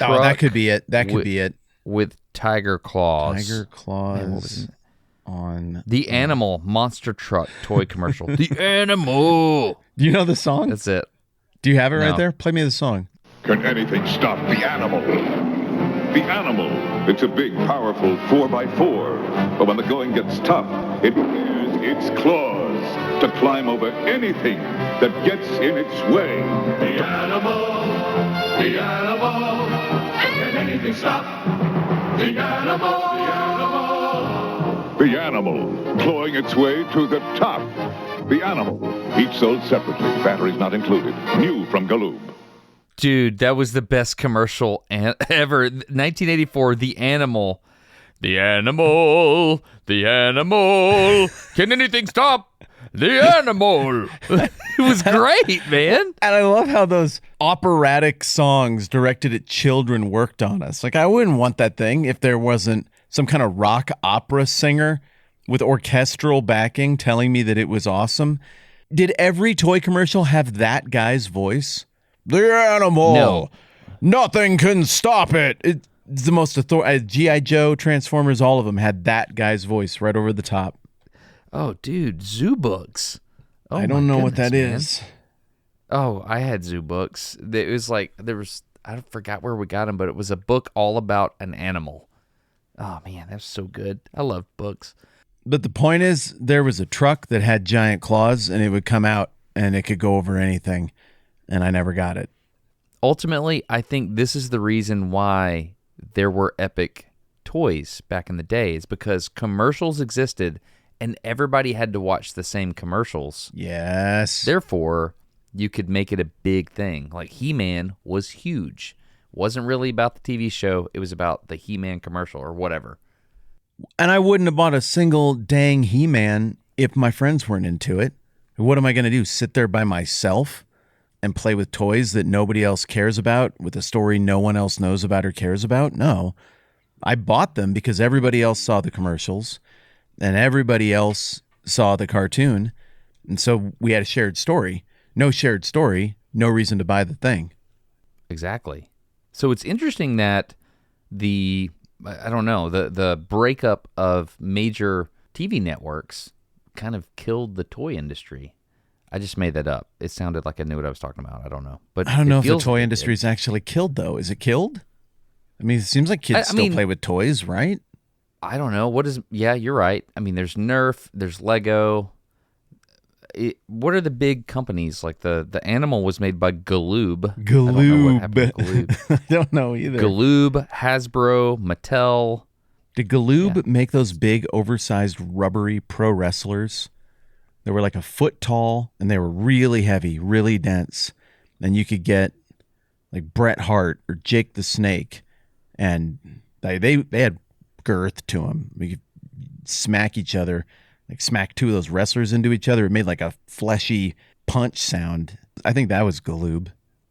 Speaker 2: Oh, that could be it. That could be it.
Speaker 1: With tiger claws.
Speaker 2: Tiger claws on
Speaker 1: The Animal monster truck toy commercial. The Animal.
Speaker 2: Do you know the song?
Speaker 1: That's it.
Speaker 2: Do you have it right
Speaker 1: No.
Speaker 2: there? Play me the song.
Speaker 3: Can anything stop the animal? The animal. It's a big, powerful 4x4. But when the going gets tough, it uses its claws to climb over anything that gets in its way. The animal. The animal. Can anything stop the animal? The animal. The animal. Clawing its way to the top. The animal. Each sold separately. Batteries not included. New from Galoob.
Speaker 1: Dude, that was the best commercial ever. 1984, The Animal. The Animal. The Animal. Can anything stop the animal? It was great, man.
Speaker 2: And I love how those operatic songs directed at children worked on us. Like, I wouldn't want that thing if there wasn't some kind of rock opera singer with orchestral backing telling me that it was awesome. Did every toy commercial have that guy's voice? The animal.
Speaker 1: No.
Speaker 2: Nothing can stop it. It's the most G.I. Joe, Transformers, all of them had that guy's voice right over the top.
Speaker 1: Oh, dude, Zoo Books. Oh,
Speaker 2: I don't know what that
Speaker 1: man.
Speaker 2: is.
Speaker 1: Oh, I had Zoo Books. It was like, I forgot where we got them, but it was a book all about an animal. Oh, man, that's so good. I love books.
Speaker 2: But the point is, there was a truck that had giant claws, and it would come out, and it could go over anything, and I never got it.
Speaker 1: Ultimately, I think this is the reason why there were epic toys back in the day, is because commercials existed, and everybody had to watch the same commercials.
Speaker 2: Yes.
Speaker 1: Therefore, you could make it a big thing. Like He-Man was huge. Wasn't really about the TV show. It was about the He-Man commercial or whatever.
Speaker 2: And I wouldn't have bought a single dang He-Man if my friends weren't into it. What am I going to do? Sit there by myself and play with toys that nobody else cares about with a story no one else knows about or cares about? No. I bought them because everybody else saw the commercials and everybody else saw the cartoon. And so we had a shared story. No shared story, no reason to buy the thing.
Speaker 1: Exactly. So it's interesting that the breakup of major TV networks kind of killed the toy industry. I just made that up. It sounded like I knew what I was talking about. I don't know. But
Speaker 2: I don't know if the toy industry is actually killed, though. Is it killed? I mean, it seems like kids still play with toys, right?
Speaker 1: I don't know. Yeah, you're right. I mean, there's Nerf, there's Lego. What are the big companies? Like the animal was made by Galoob.
Speaker 2: Galoob.
Speaker 1: I don't know what happened to Galoob.
Speaker 2: I don't know either.
Speaker 1: Galoob, Hasbro, Mattel.
Speaker 2: Did Galoob make those big, oversized, rubbery pro wrestlers? They were like a foot tall, and they were really heavy, really dense. And you could get like Bret Hart or Jake the Snake, and they had girth to them. We could smack each other, like smack two of those wrestlers into each other. It made like a fleshy punch sound. I think that was Galoob.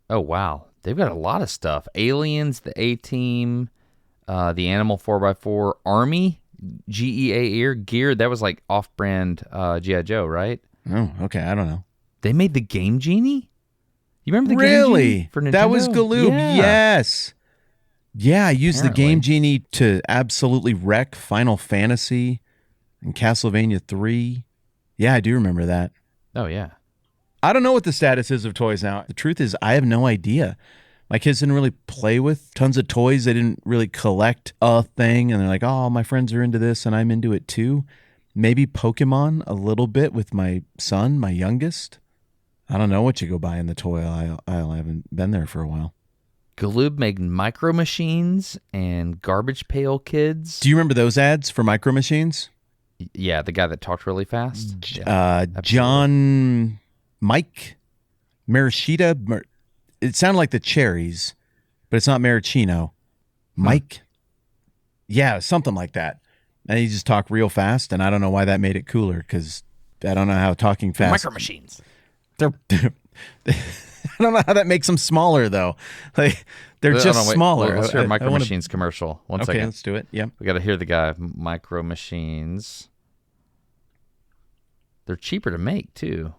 Speaker 1: Oh, wow. They've got a lot of stuff. Aliens, the A-Team, the Animal 4x4, Army, Gear. That was like off-brand G.I. Joe, right?
Speaker 2: Oh, okay. I don't know.
Speaker 1: They made the Game Genie? You remember the Game Genie for Nintendo?
Speaker 2: That was Galoob.
Speaker 1: Yeah.
Speaker 2: Yes. Yeah, I used the Game Genie to absolutely wreck Final Fantasy and Castlevania 3. Yeah, I do remember that.
Speaker 1: Oh, yeah.
Speaker 2: I don't know what the status is of toys now. The truth is, I have no idea. My kids didn't really play with tons of toys. They didn't really collect a thing. And they're like, oh, my friends are into this and I'm into it too. Maybe Pokemon a little bit with my son, my youngest. I don't know what you go buy in the toy aisle. I haven't been there for a while.
Speaker 1: Galoob made Micro Machines and Garbage Pail Kids.
Speaker 2: Do you remember those ads for Micro Machines?
Speaker 1: Yeah, the guy that talked really fast.
Speaker 2: John Mike Maraschita. It sounded like the cherries, but it's not maraschino. Mike? Yeah, something like that. And he just talked real fast, and I don't know why that made it cooler, because I don't know how talking fast...
Speaker 1: Micro Machines.
Speaker 2: I don't know how that makes them smaller, though. Like, they're just smaller.
Speaker 1: Let's hear a Micro Machines commercial. One second.
Speaker 2: Okay, let's do it. Yeah.
Speaker 1: We got to hear the guy. Micro Machines. They're cheaper to make, too.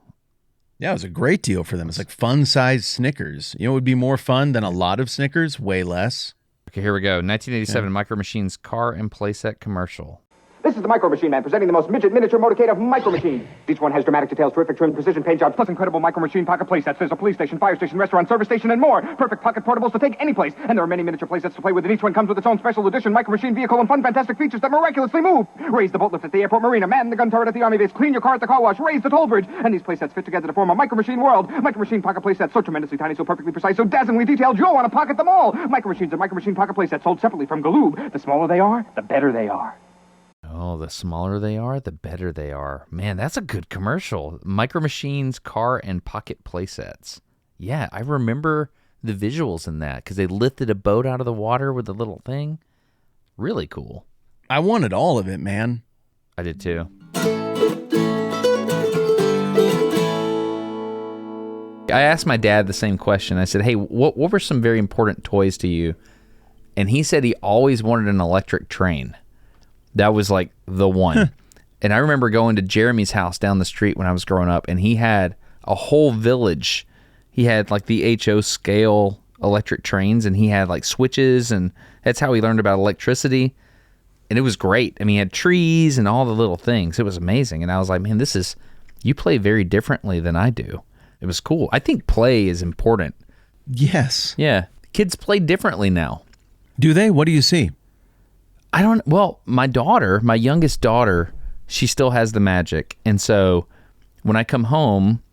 Speaker 2: Yeah, it was a great deal for them. It's like fun-sized Snickers. You know what would be more fun than a lot of Snickers? Way less.
Speaker 1: Okay, here we go. 1987 Micro Machines car and playset commercial.
Speaker 4: This is the Micro Machine Man presenting the most miniature motorcade of Micro Machines. Each one has dramatic details, terrific trim, precision paint jobs, plus incredible Micro Machine pocket playsets. There's a police station, fire station, restaurant, service station, and more. Perfect pocket portables to take any place. And there are many miniature playsets to play with, and each one comes with its own special edition Micro Machine vehicle and fun, fantastic features that miraculously move. Raise the boat lift at the airport marina, man the gun turret at the army base, clean your car at the car wash, raise the toll bridge. And these playsets fit together to form a Micro Machine world. Micro Machine pocket playsets, so tremendously tiny, so perfectly precise, so dazzlingly detailed, you'll want to pocket them all. Micro Machines and Micro Machine pocket playsets sold separately from Galoob. The smaller they are, the better they are.
Speaker 1: Oh, the smaller they are, the better they are. Man, that's a good commercial. Micro Machines, car, and pocket playsets. Yeah, I remember the visuals in that because they lifted a boat out of the water with a little thing. Really cool.
Speaker 2: I wanted all of it, man.
Speaker 1: I did too. I asked my dad the same question. I said, hey, what were some very important toys to you? And he said he always wanted an electric train. That was like the one. And I remember going to Jeremy's house down the street when I was growing up, and he had a whole village. He had like the HO scale electric trains, and he had like switches, and that's how he learned about electricity. And it was great. I mean, he had trees and all the little things. It was amazing. And I was like, man, you play very differently than I do. It was cool. I think play is important.
Speaker 2: Yes.
Speaker 1: Yeah. Kids play differently now.
Speaker 2: Do they? What do you see?
Speaker 1: Well, my youngest daughter, she still has the magic. And so when I come home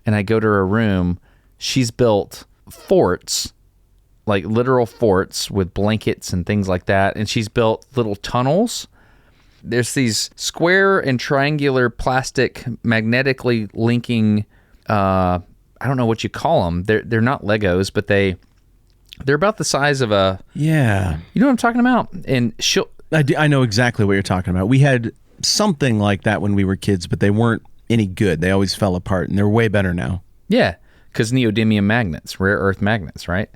Speaker 1: and I go to her room, she's built forts, like literal forts with blankets and things like that. And she's built little tunnels. There's these square and triangular plastic magnetically linking, I don't know what you call them. They're not Legos, but they're about the size of a...
Speaker 2: Yeah.
Speaker 1: You know what I'm talking about? And
Speaker 2: I know exactly what you're talking about. We had something like that when we were kids, but they weren't any good. They always fell apart, and they're way better now.
Speaker 1: Yeah, because neodymium magnets, rare earth magnets, right?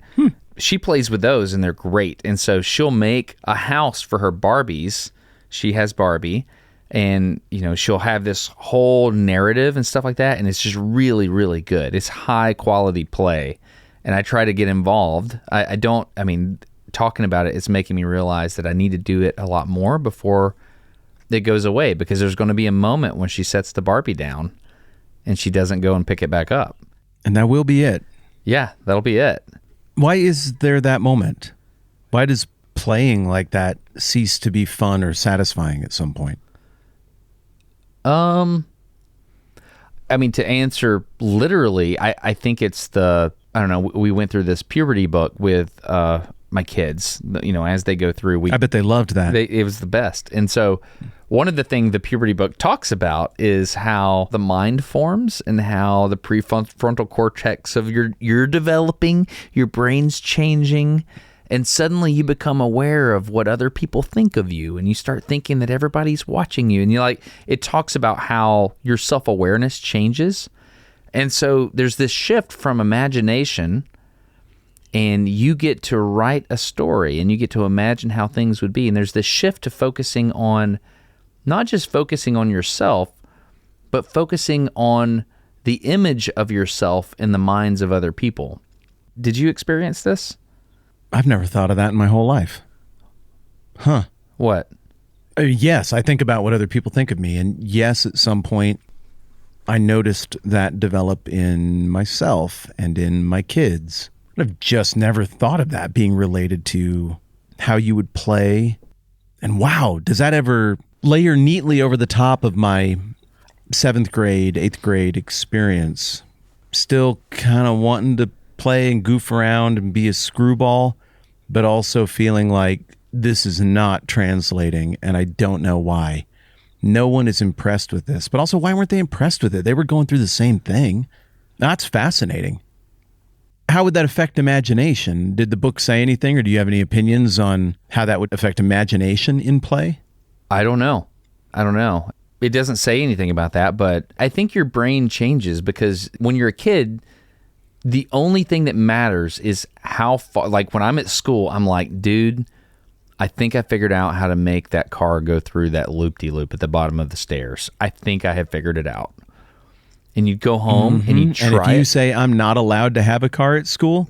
Speaker 1: She plays with those, and they're great. And so she'll make a house for her Barbies. She has Barbie, and she'll have this whole narrative and stuff like that, and it's just really, really good. It's high quality play, and I try to get involved. Talking about it's making me realize that I need to do it a lot more before it goes away, because there's going to be a moment when she sets the Barbie down and she doesn't go and pick it back up.
Speaker 2: And that will be it.
Speaker 1: Yeah, that'll be it.
Speaker 2: Why is there that moment? Why does playing like that cease to be fun or satisfying at some point?
Speaker 1: To answer literally, I think it's we went through this puberty book with my kids, as they go through.
Speaker 2: I bet they loved that.
Speaker 1: It was the best. And so one of the things the puberty book talks about is how the mind forms and how the prefrontal cortex of you're developing, your brain's changing, and suddenly you become aware of what other people think of you, and you start thinking that everybody's watching you. And it talks about how your self-awareness changes. And so there's this shift from imagination, and you get to write a story and you get to imagine how things would be. And there's this shift to focusing on, not just focusing on yourself, but focusing on the image of yourself in the minds of other people. Did you experience this?
Speaker 2: I've never thought of that in my whole life. Huh.
Speaker 1: What?
Speaker 2: Yes, I think about what other people think of me. And yes, at some point, I noticed that develop in myself and in my kids. I've just never thought of that being related to how you would play. And wow, does that ever layer neatly over the top of my 7th grade, 8th grade experience? Still kind of wanting to play and goof around and be a screwball, but also feeling like this is not translating and I don't know why. No one is impressed with this. But also, why weren't they impressed with it? They were going through the same thing. That's fascinating. How would that affect imagination? Did the book say anything, or do you have any opinions on how that would affect imagination in play?
Speaker 1: I don't know. It doesn't say anything about that, but I think your brain changes, because when you're a kid, the only thing that matters is how far. Like when I'm at school, I'm like, dude, I think I figured out how to make that car go through that loop-de-loop at the bottom of the stairs. I think I have figured it out. And you go home and you try.
Speaker 2: And if you say I'm not allowed to have a car at school,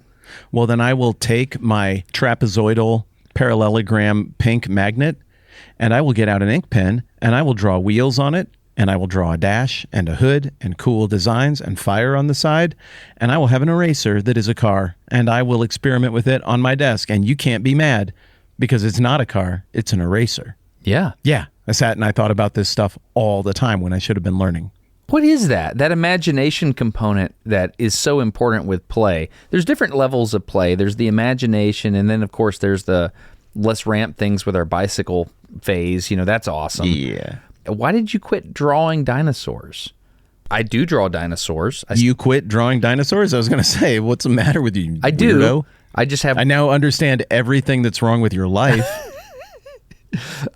Speaker 2: well, then I will take my trapezoidal parallelogram pink magnet and I will get out an ink pen and I will draw wheels on it, and I will draw a dash and a hood and cool designs and fire on the side, and I will have an eraser that is a car, and I will experiment with it on my desk, and you can't be mad because it's not a car, it's an eraser.
Speaker 1: Yeah.
Speaker 2: Yeah. I sat and I thought about this stuff all the time when I should have been learning.
Speaker 1: What is that? That imagination component that is so important with play. There's different levels of play. There's the imagination, and then, of course, there's the let's ramp things with our bicycle phase. That's awesome.
Speaker 2: Yeah.
Speaker 1: Why did you quit drawing dinosaurs? I do draw dinosaurs.
Speaker 2: You quit drawing dinosaurs? I was going to say, what's the matter with you,
Speaker 1: I do. Weirdo? I just have...
Speaker 2: I now understand everything that's wrong with your life.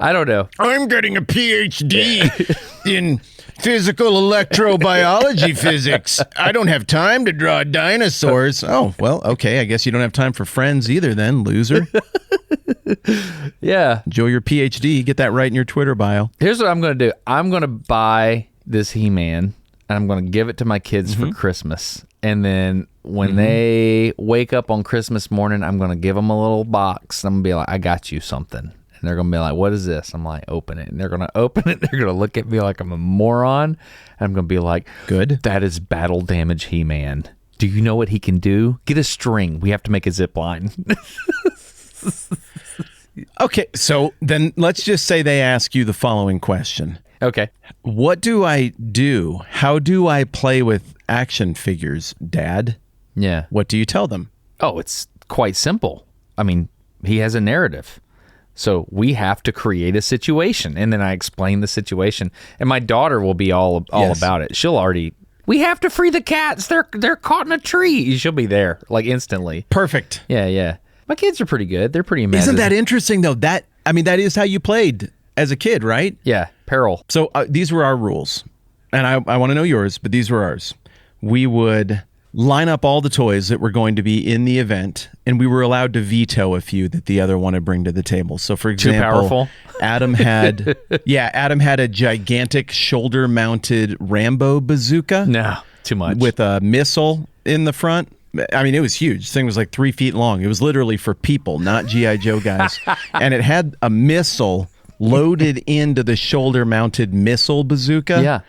Speaker 1: I don't know.
Speaker 2: I'm getting a PhD in physical electrobiology physics. I don't have time to draw dinosaurs. Oh, well, okay. I guess you don't have time for friends either then, loser.
Speaker 1: Yeah.
Speaker 2: Enjoy your PhD. Get that right in your Twitter bio.
Speaker 1: Here's what I'm going to do. I'm going to buy this He-Man, and I'm going to give it to my kids for Christmas. And then when they wake up on Christmas morning, I'm going to give them a little box. I'm going to be like, I got you something. And they're going to be like, what is this? I'm like, open it. And they're going to open it. They're going to look at me like I'm a moron. And I'm going to be like,
Speaker 2: good.
Speaker 1: That is battle damage He-Man. Do you know what he can do? Get a string. We have to make a zip line.
Speaker 2: Okay, so then let's just say they ask you the following question.
Speaker 1: Okay.
Speaker 2: What do I do? How do I play with action figures, Dad?
Speaker 1: Yeah.
Speaker 2: What do you tell them?
Speaker 1: Oh, it's quite simple. I mean, he has a narrative. So we have to create a situation. And then I explain the situation. And my daughter will be all about it. She'll already... We have to free the cats. They're caught in a tree. She'll be there, like, instantly.
Speaker 2: Perfect.
Speaker 1: Yeah. My kids are pretty good. They're pretty imaginative.
Speaker 2: Isn't that interesting, though? That is how you played as a kid, right?
Speaker 1: Yeah, Peril.
Speaker 2: So these were our rules. and I want to know yours, but these were ours. We would line up all the toys that were going to be in the event, and we were allowed to veto a few that the other one would bring to the table. So, for example,
Speaker 1: Too powerful?
Speaker 2: Adam had a gigantic shoulder-mounted Rambo bazooka.
Speaker 1: No, too much.
Speaker 2: With a missile in the front. I mean, it was huge. This thing was like 3 feet long. It was literally for people, not G.I. Joe guys. And it had a missile loaded into the shoulder-mounted missile bazooka.
Speaker 1: Yeah.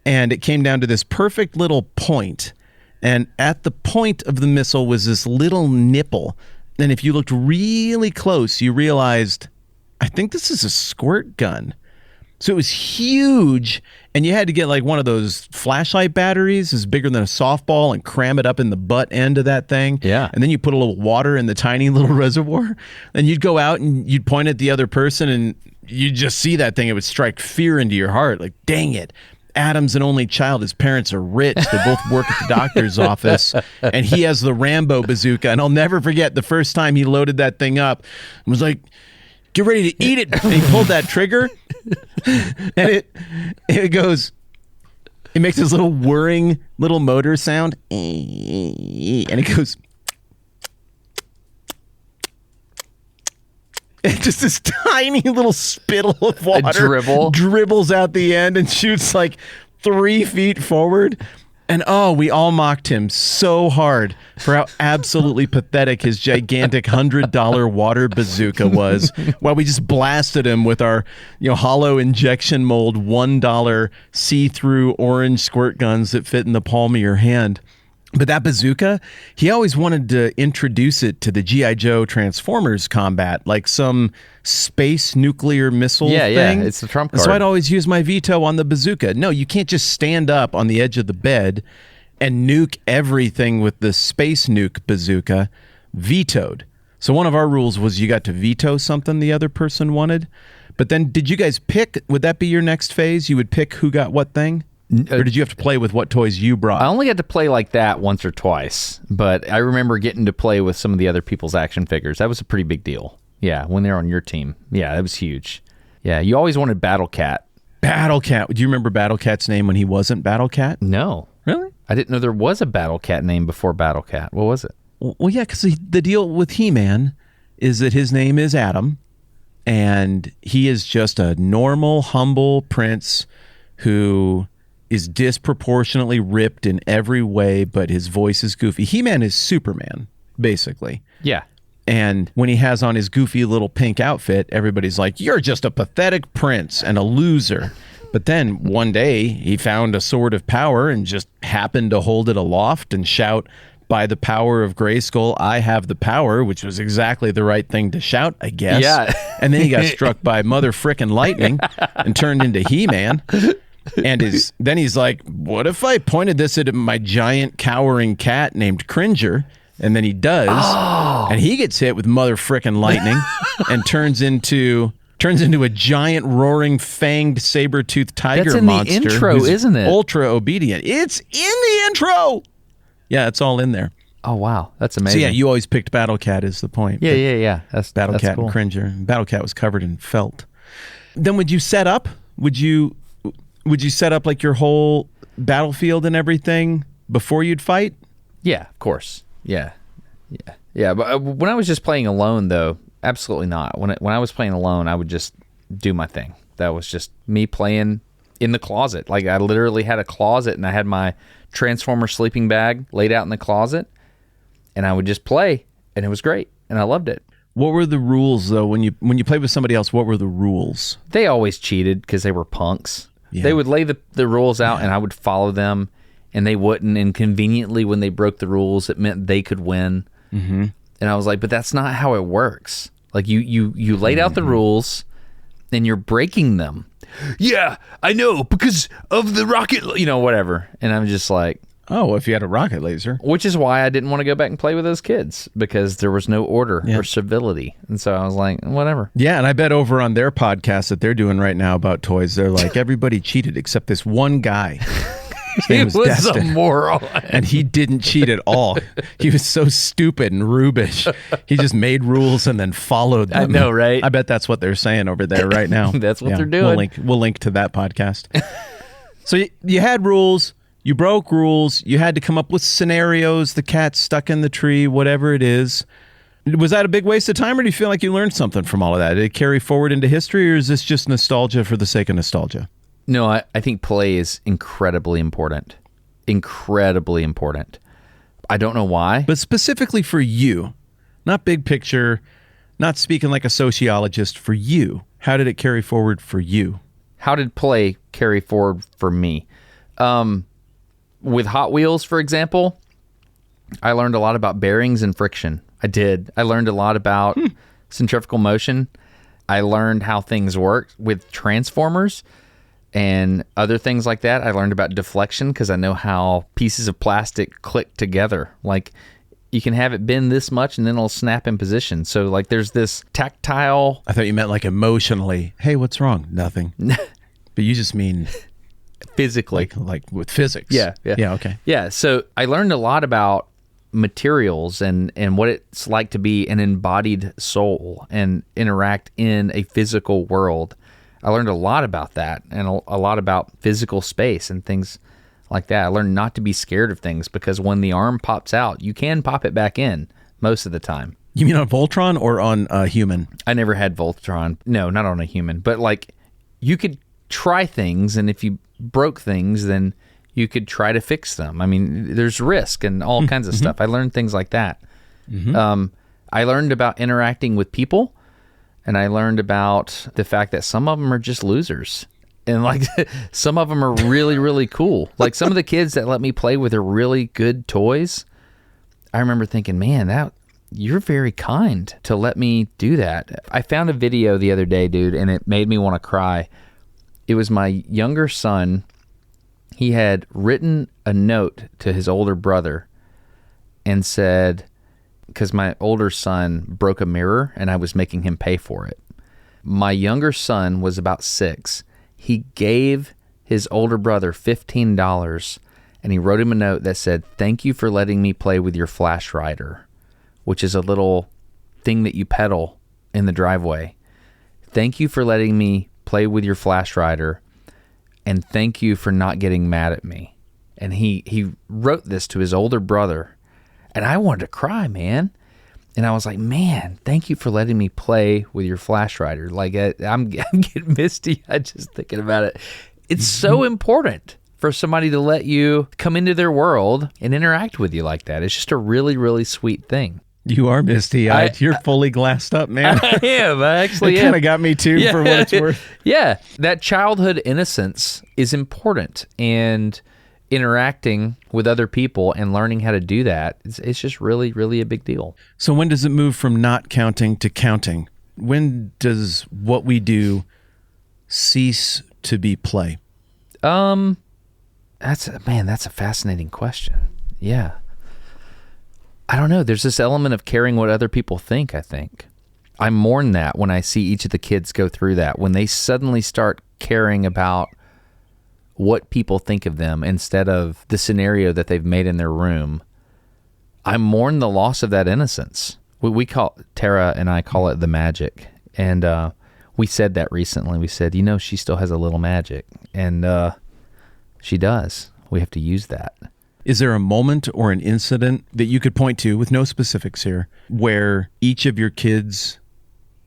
Speaker 2: And it came down to this perfect little point. And at the point of the missile was this little nipple. And if you looked really close, you realized, I think this is a squirt gun. So it was huge, and you had to get like one of those flashlight batteries is bigger than a softball and cram it up in the butt end of that thing.
Speaker 1: Yeah.
Speaker 2: And then you put a little water in the tiny little reservoir, and you'd go out and you'd point at the other person, and you'd just see that thing. It would strike fear into your heart. Like, dang it. Adam's an only child. His parents are rich. They both work at the doctor's office, and he has the Rambo bazooka. And I'll never forget the first time he loaded that thing up and was like, get ready to eat it. And he pulled that trigger, and it goes, it makes this little whirring little motor sound, and it goes, and just this tiny little spittle of water dribbles out the end and shoots like 3 feet forward. And we all mocked him so hard for how absolutely pathetic his gigantic $100 water bazooka was, while we just blasted him with our, hollow injection mold $1 see-through orange squirt guns that fit in the palm of your hand. But that bazooka, he always wanted to introduce it to the G.I. Joe Transformers combat, like some space nuclear missile thing.
Speaker 1: Yeah, it's the trump card.
Speaker 2: So I'd always use my veto on the bazooka. No, you can't just stand up on the edge of the bed and nuke everything with the space nuke bazooka. Vetoed. So one of our rules was you got to veto something the other person wanted. But then did you guys pick, would that be your next phase? You would pick who got what thing? Or did you have to play with what toys you brought?
Speaker 1: I only got to play like that once or twice, but I remember getting to play with some of the other people's action figures. That was a pretty big deal. Yeah, when they're on your team. Yeah, that was huge. Yeah, you always wanted Battle Cat.
Speaker 2: Battle Cat. Do you remember Battle Cat's name when he wasn't Battle Cat?
Speaker 1: No.
Speaker 2: Really?
Speaker 1: I didn't know there was a Battle Cat name before Battle Cat. What was it?
Speaker 2: Well, yeah, because the deal with He-Man is that his name is Adam, and he is just a normal, humble prince who is disproportionately ripped in every way, but his voice is goofy. He-Man is Superman, basically.
Speaker 1: Yeah.
Speaker 2: And when he has on his goofy little pink outfit, everybody's like, you're just a pathetic prince and a loser. But then one day he found a sword of power and just happened to hold it aloft and shout, by the power of Grayskull, I have the power, which was exactly the right thing to shout, I guess.
Speaker 1: Yeah.
Speaker 2: And then he got struck by mother frickin' lightning and turned into He-Man. And then he's like, what if I pointed this at my giant cowering cat named Cringer? And then he does. And he gets hit with mother frickin' lightning and turns into a giant roaring fanged saber-toothed tiger
Speaker 1: That's in
Speaker 2: monster.
Speaker 1: the intro,
Speaker 2: who's
Speaker 1: isn't it?
Speaker 2: Ultra obedient. It's in the intro. Yeah, it's all in there.
Speaker 1: Oh, wow. That's amazing.
Speaker 2: So yeah, you always picked Battle Cat is the point.
Speaker 1: Yeah. That's
Speaker 2: Battle Cat
Speaker 1: cool.
Speaker 2: and Cringer. Battle Cat was covered in felt. Then would you set up? Would you set up like your whole battlefield and everything before you'd fight?
Speaker 1: Yeah, of course. Yeah. But when I was just playing alone, though, absolutely not. When I was playing alone, I would just do my thing. That was just me playing in the closet. Like I literally had a closet, and I had my Transformer sleeping bag laid out in the closet, and I would just play, and it was great, and I loved it.
Speaker 2: What were the rules though when you played with somebody else? What were the rules?
Speaker 1: They always cheated because they were punks.
Speaker 2: Yeah.
Speaker 1: They would lay the rules out, and I would follow them, and they wouldn't. And conveniently, when they broke the rules, it meant they could win. Mm-hmm. And I was like, but that's not how it works. Like you laid out the rules, and you're breaking them. Yeah, I know, because of the rocket, whatever. And I'm just like,
Speaker 2: oh, if you had a rocket laser.
Speaker 1: Which is why I didn't want to go back and play with those kids, because there was no order or civility. And so I was like, whatever.
Speaker 2: Yeah, and I bet over on their podcast that they're doing right now about toys, they're like, everybody cheated except this one guy. His name was
Speaker 1: a moron.
Speaker 2: And he didn't cheat at all. He was so stupid and rubish. He just made rules and then followed them.
Speaker 1: I know, right?
Speaker 2: I bet that's what they're saying over there right now.
Speaker 1: That's what they're doing.
Speaker 2: We'll link to that podcast. So you had rules, you broke rules, you had to come up with scenarios, the cat's stuck in the tree, whatever it is. Was that a big waste of time, or do you feel like you learned something from all of that? Did it carry forward into history, or is this just nostalgia for the sake of nostalgia?
Speaker 1: No, I think play is incredibly important. Incredibly important. I don't know why.
Speaker 2: But specifically for you, not big picture, not speaking like a sociologist, for you, how did it carry forward for you?
Speaker 1: How did play carry forward for me? With Hot Wheels, for example, I learned a lot about bearings and friction. I did. I learned a lot about centrifugal motion. I learned how things work with transformers and other things like that. I learned about deflection because I know how pieces of plastic click together. Like, you can have it bend this much and then it'll snap in position. So, like, there's this tactile...
Speaker 2: I thought you meant like emotionally. Hey, what's wrong? Nothing. But you just mean...
Speaker 1: physically.
Speaker 2: Like with physics.
Speaker 1: Yeah,
Speaker 2: okay.
Speaker 1: Yeah, so I learned a lot about materials and what it's like to be an embodied soul and interact in a physical world. I learned a lot about that and a lot about physical space and things like that. I learned not to be scared of things because when the arm pops out, you can pop it back in most of the time.
Speaker 2: You mean on Voltron or on a human?
Speaker 1: I never had Voltron. No, not on a human. But like, you could try things, and if you broke things, then you could try to fix them. I mean, there's risk and all kinds of stuff. I learned things like that. I learned about interacting with people, and I learned about the fact that some of them are just losers. And like, some of them are really, really cool. Like, some of the kids that let me play with their really good toys, I remember thinking, man, you're very kind to let me do that. I found a video the other day, dude, and it made me want to cry. It was my younger son. He had written a note to his older brother and said, because my older son broke a mirror and I was making him pay for it. My younger son was about 6. He gave his older brother $15 and he wrote him a note that said, "Thank you for letting me play with your flash rider," which is a little thing that you pedal in the driveway. "Thank you for letting me play with your flash rider, and thank you for not getting mad at me." And he wrote this to his older brother, and I wanted to cry, man. And I was like, man, thank you for letting me play with your flash rider. Like, I'm getting misty just thinking about it. It's so important for somebody to let you come into their world and interact with you like that. It's just a really, really sweet thing.
Speaker 2: You are misty-eyed. You're fully glassed up, man.
Speaker 1: I am. I actually
Speaker 2: am. It kind of got me too, for what it's worth.
Speaker 1: Yeah. That childhood innocence is important, and interacting with other people and learning how to do that, it's just really, really a big deal.
Speaker 2: So when does it move from not counting to counting? When does what we do cease to be play?
Speaker 1: That's a fascinating question. Yeah. I don't know. There's this element of caring what other people think, I think. I mourn that when I see each of the kids go through that, when they suddenly start caring about what people think of them instead of the scenario that they've made in their room. I mourn the loss of that innocence. Tara and I call it the magic. And we said that recently. We said, she still has a little magic. And she does. We have to use that.
Speaker 2: Is there a moment or an incident that you could point to, with no specifics here, where each of your kids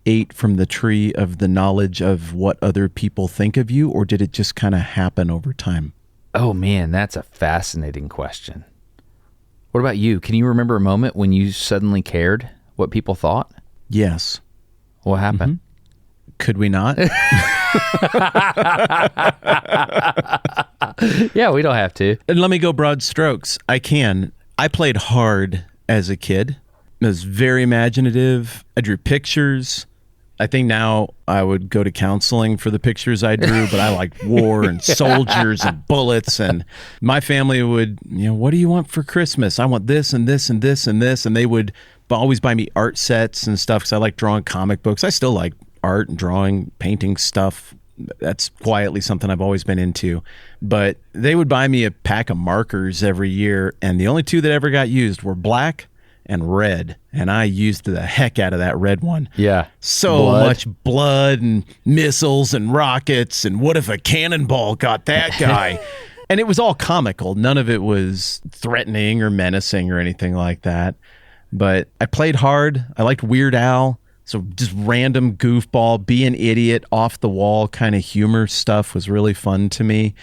Speaker 2: ate from the tree of the knowledge of what other people think of you, or did it just kind of happen over time?
Speaker 1: Oh, man, that's a fascinating question. What about you? Can you remember a moment when you suddenly cared what people thought?
Speaker 2: Yes.
Speaker 1: What happened?
Speaker 2: Could we not?
Speaker 1: Yeah, we don't have to.
Speaker 2: And let me go broad strokes. I played hard as a kid. I was very imaginative. I drew pictures. I think now I would go to counseling for the pictures I drew, but I liked war and soldiers and bullets. And my family would, what do you want for Christmas? I want this and this and this and this. And they would always buy me art sets and stuff because I like drawing comic books. I still like art and drawing, painting stuff. That's quietly something I've always been into. But they would buy me a pack of markers every year, and the only 2 that ever got used were black and red, and I used the heck out of that red one.
Speaker 1: Yeah.
Speaker 2: So much blood and missiles and rockets, and what if a cannonball got that guy? And it was all comical. None of it was threatening or menacing or anything like that. But I played hard. I liked Weird Al. So just random goofball, be an idiot, off the wall kind of humor stuff was really fun to me.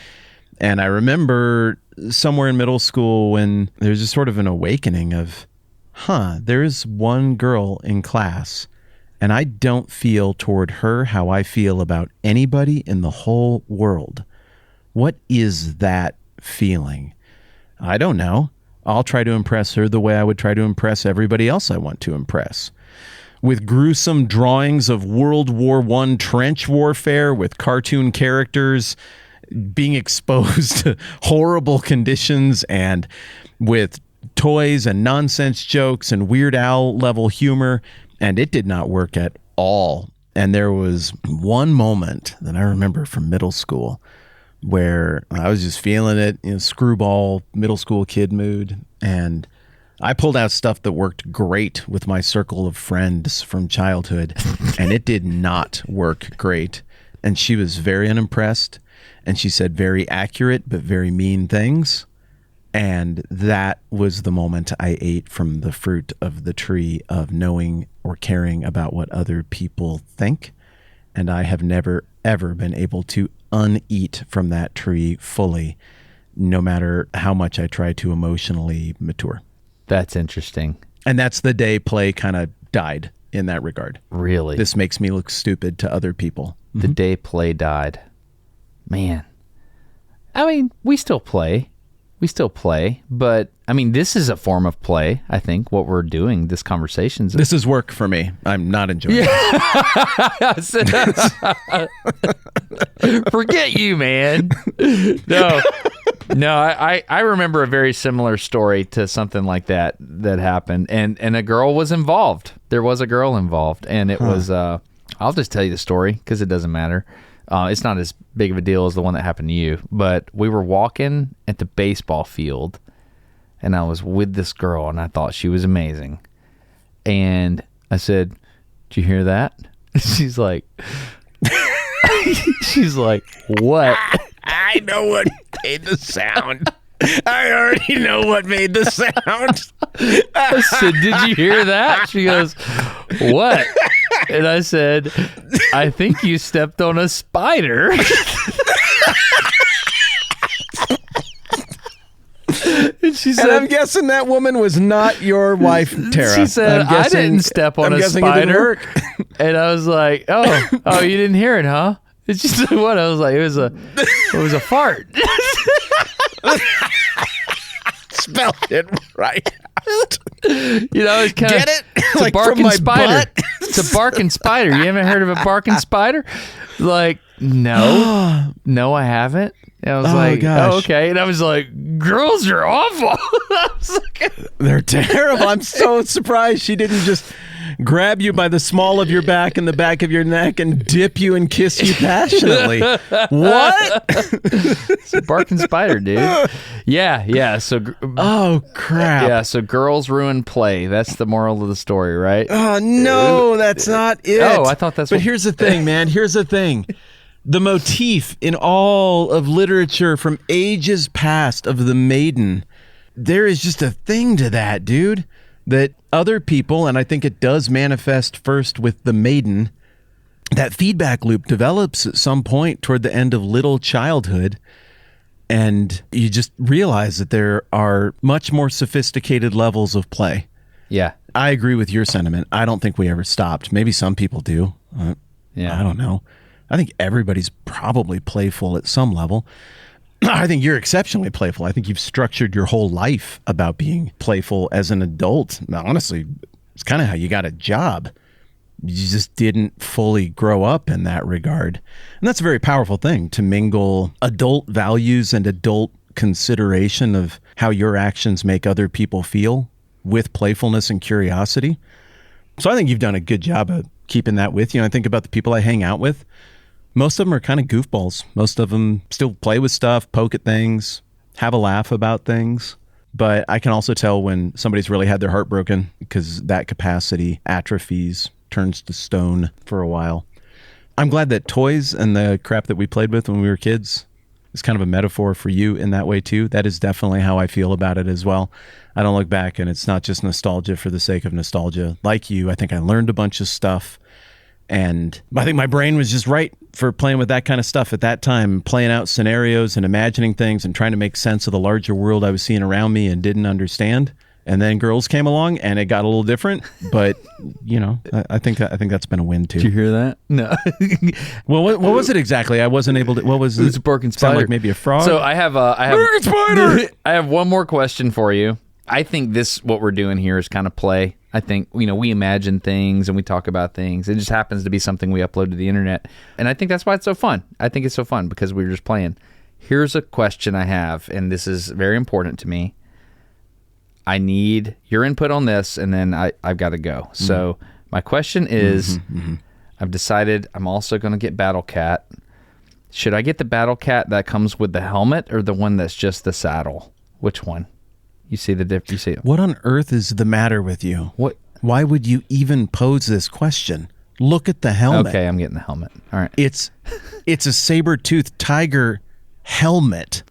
Speaker 2: And I remember somewhere in middle school when there was just sort of an awakening of, there is one girl in class, and I don't feel toward her how I feel about anybody in the whole world. What is that feeling? I don't know. I'll try to impress her the way I would try to impress everybody else I want to impress. With gruesome drawings of World War I trench warfare with cartoon characters being exposed to horrible conditions, and with toys and nonsense jokes and Weird Al level humor, and it did not work at all. And there was one moment that I remember from middle school where I was just feeling it, screwball middle school kid mood, and I pulled out stuff that worked great with my circle of friends from childhood, and it did not work great. And she was very unimpressed, and she said very accurate but very mean things. And that was the moment I ate from the fruit of the tree of knowing or caring about what other people think. And I have never, ever been able to uneat from that tree fully, no matter how much I try to emotionally mature.
Speaker 1: That's interesting.
Speaker 2: And that's the day play kind of died in that regard.
Speaker 1: Really?
Speaker 2: This makes me look stupid to other people.
Speaker 1: The day play died. Man. I mean, we still play. But I mean, this is a form of play, I think, what we're doing, this conversation's.
Speaker 2: This is work for me. I'm not enjoying
Speaker 1: it. Forget you, man. No, I remember a very similar story to something like that happened, and a girl was involved. There was a girl involved, and it was, I'll just tell you the story because it doesn't matter. It's not as big of a deal as the one that happened to you, but we were walking at the baseball field, and I was with this girl, and I thought she was amazing. And I said, "Did you hear that?" She's like, "What?"
Speaker 2: I know what made the sound. I already know what made the sound.
Speaker 1: I said, "Did you hear that?" She goes, "What?" And I said, "I think you stepped on a spider." And she said,
Speaker 2: I'm guessing that woman was not your wife, Tara.
Speaker 1: She said, "I didn't step on a spider." And I was like, oh, you didn't hear it, huh? And she said, "What?" I was like, it was a fart.
Speaker 2: Spelled it right out.
Speaker 1: It's kind of,
Speaker 2: get it?
Speaker 1: It's
Speaker 2: like
Speaker 1: a barking
Speaker 2: from my
Speaker 1: spider.
Speaker 2: butt?
Speaker 1: It's a barking spider. You haven't heard of a barking spider? Like, no, I haven't. And I was like,
Speaker 2: gosh.
Speaker 1: "Oh, okay." And I was like, "Girls are awful." I was like,
Speaker 2: they're terrible. I'm so surprised she didn't just grab you by the small of your back and the back of your neck and dip you and kiss you passionately. What?
Speaker 1: It's a barking spider, dude. Yeah. So,
Speaker 2: oh crap.
Speaker 1: Yeah. So girls ruin play. That's the moral of the story, right?
Speaker 2: Oh no, that's not it.
Speaker 1: Oh, I thought that's.
Speaker 2: But here's the thing, man. Here's the thing. The motif in all of literature from ages past of the maiden, there is just a thing to that, dude, that other people, and I think it does manifest first with the maiden, that feedback loop develops at some point toward the end of little childhood, and you just realize that there are much more sophisticated levels of play.
Speaker 1: Yeah.
Speaker 2: I agree with your sentiment. I don't think we ever stopped. Maybe some people do.
Speaker 1: Yeah.
Speaker 2: I don't know. I think everybody's probably playful at some level. I think you're exceptionally playful. I think you've structured your whole life about being playful as an adult. Now, honestly, it's kind of how you got a job. You just didn't fully grow up in that regard. And that's a very powerful thing, to mingle adult values and adult consideration of how your actions make other people feel with playfulness and curiosity. So I think you've done a good job of keeping that with you. I think about the people I hang out with. Most of them are kind of goofballs. Most of them still play with stuff, poke at things, have a laugh about things. but I can also tell when somebody's really had their heart broken because that capacity atrophies, turns to stone for a while. I'm glad that toys and the crap that we played with when we were kids is kind of a metaphor for you in that way too. That is definitely how I feel about it as well. I don't look back and it's not just nostalgia for the sake of nostalgia. Like you, I think I learned a bunch of stuff, and I think my brain was just right for playing with that kind of stuff at that time, playing out scenarios and imagining things and trying to make sense of the larger world I was seeing around me and didn't understand. And then girls came along and it got a little different, but you know, I think that's been a win too.
Speaker 1: Did you hear that? No.
Speaker 2: Well, what was it exactly? I wasn't able to. What was it?
Speaker 1: It was a barking spider.
Speaker 2: Sound like maybe a frog.
Speaker 1: So I have
Speaker 2: barking spider.
Speaker 1: I have one more question for you. I think what we're doing here is kind of play. I think, we imagine things and we talk about things. It just happens to be something we upload to the internet. And I think that's why it's so fun. I think it's so fun because we're just playing. Here's a question I have, and this is very important to me. I need your input on this, and then I've got to go. So my question is, I've decided I'm also going to get Battle Cat. Should I get the Battle Cat that comes with the helmet or the one that's just the saddle? Which one? You see the difference? You see it?
Speaker 2: What on earth is the matter with you?
Speaker 1: What?
Speaker 2: Why would you even pose this question? Look at the helmet.
Speaker 1: Okay, I'm getting the helmet. All right.
Speaker 2: It's a saber-toothed tiger helmet.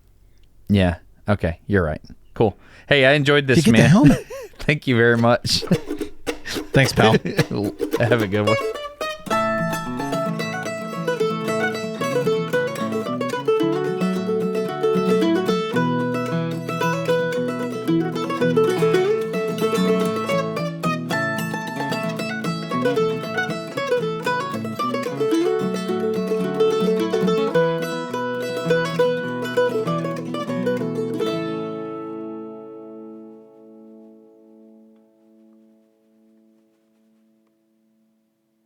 Speaker 1: Yeah. Okay, you're right. Cool. Hey, I enjoyed this,
Speaker 2: Did you get
Speaker 1: man.
Speaker 2: the helmet?
Speaker 1: Thank you very much.
Speaker 2: Thanks, pal.
Speaker 1: Have a good one.